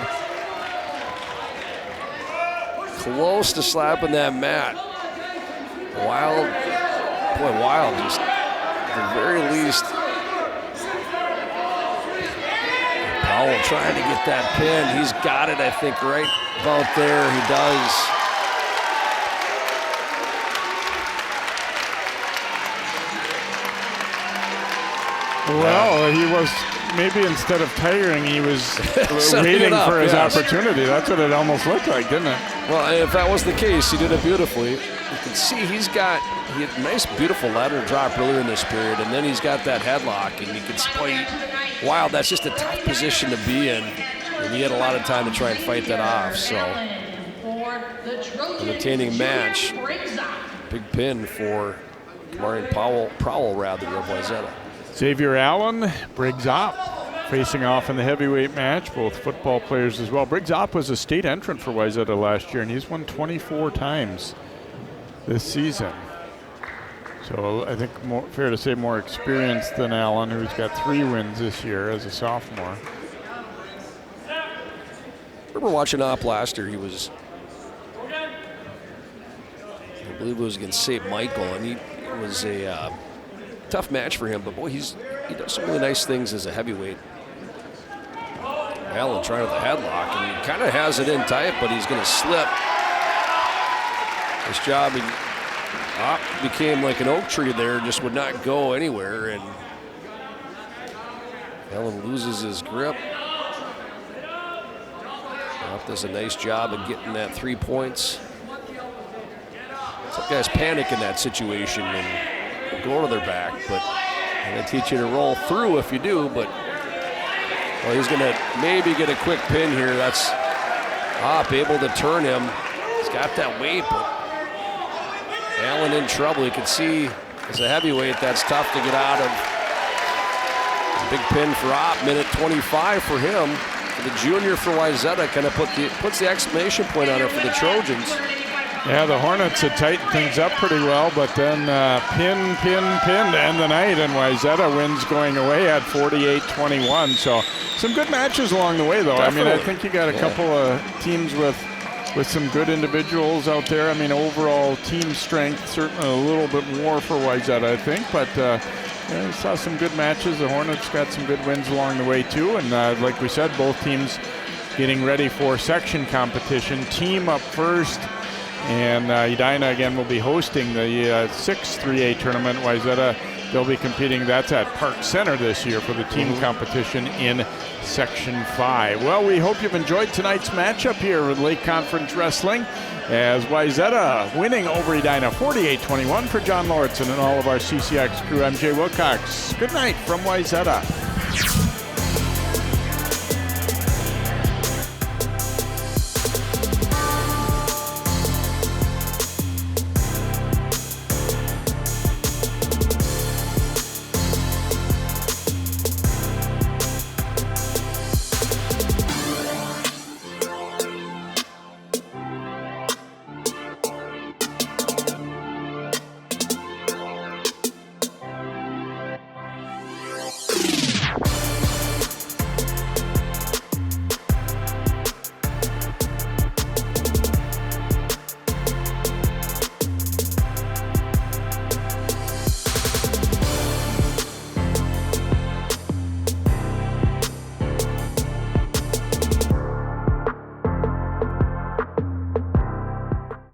Close to slapping that mat. Wild, boy, Wild just, at the very least, Powell trying to get that pin. He's got it, I think, right about there. He does. Well, he was, maybe instead of tiring, he was waiting for his opportunity. That's what it almost looked like, didn't it? Well, if that was the case, he did it beautifully. You can see he had a nice, beautiful lateral drop earlier in this period, and then he's got that headlock, and you can see, wow, that's just a tough position to be in, and he had a lot of time to try and fight that off. So, entertaining match. Big pin for Kamarian Powell of Wayzata. Xavier Allen, Briggs Opp facing off in the heavyweight match, both football players as well. Briggs Opp was a state entrant for Wayzata last year, and he's won 24 times this season. So I think fair to say more experienced than Allen, who's got 3 wins this year as a sophomore. I remember watching Opp last year. He was, I believe it was against St. Michael, and it was a tough match for him, but boy, he does some really nice things as a heavyweight. Allen trying with the headlock, and he kind of has it in tight, but he's going to slip. Nice job. Opp became like an oak tree there, just would not go anywhere, and Allen loses his grip. Opp does a nice job of getting that 3 points. Some guys panic in that situation and go to their back, but they teach you to roll through if you do, but well, he's going to maybe get a quick pin here. That's Opp able to turn him. He's got that weight, but Allen in trouble. You can see as a heavyweight, that's tough to get out of. A big pin for Opp, minute 25 for him. For the junior for Wayzata, kind of puts the exclamation point on it for the Trojans. Yeah, the Hornets had tightened things up pretty well, but then pin to end the night, and Wayzata wins going away at 48-21. So some good matches along the way, though. Definitely. I mean, I think you got a couple of teams with some good individuals out there. I mean, overall team strength, certainly a little bit more for Wayzata, I think, but we saw some good matches. The Hornets got some good wins along the way, too, and like we said, both teams getting ready for section competition. Team up first. And Edina, again, will be hosting the 6th 3A tournament. Wayzata, they'll be competing. That's at Park Center this year for the team competition in Section 5. Well, we hope you've enjoyed tonight's matchup here with Lake Conference Wrestling, as Wayzata winning over Edina 48-21. For John Lauritsen and all of our CCX crew, I'm Jay Wilcox. Good night from Wayzata.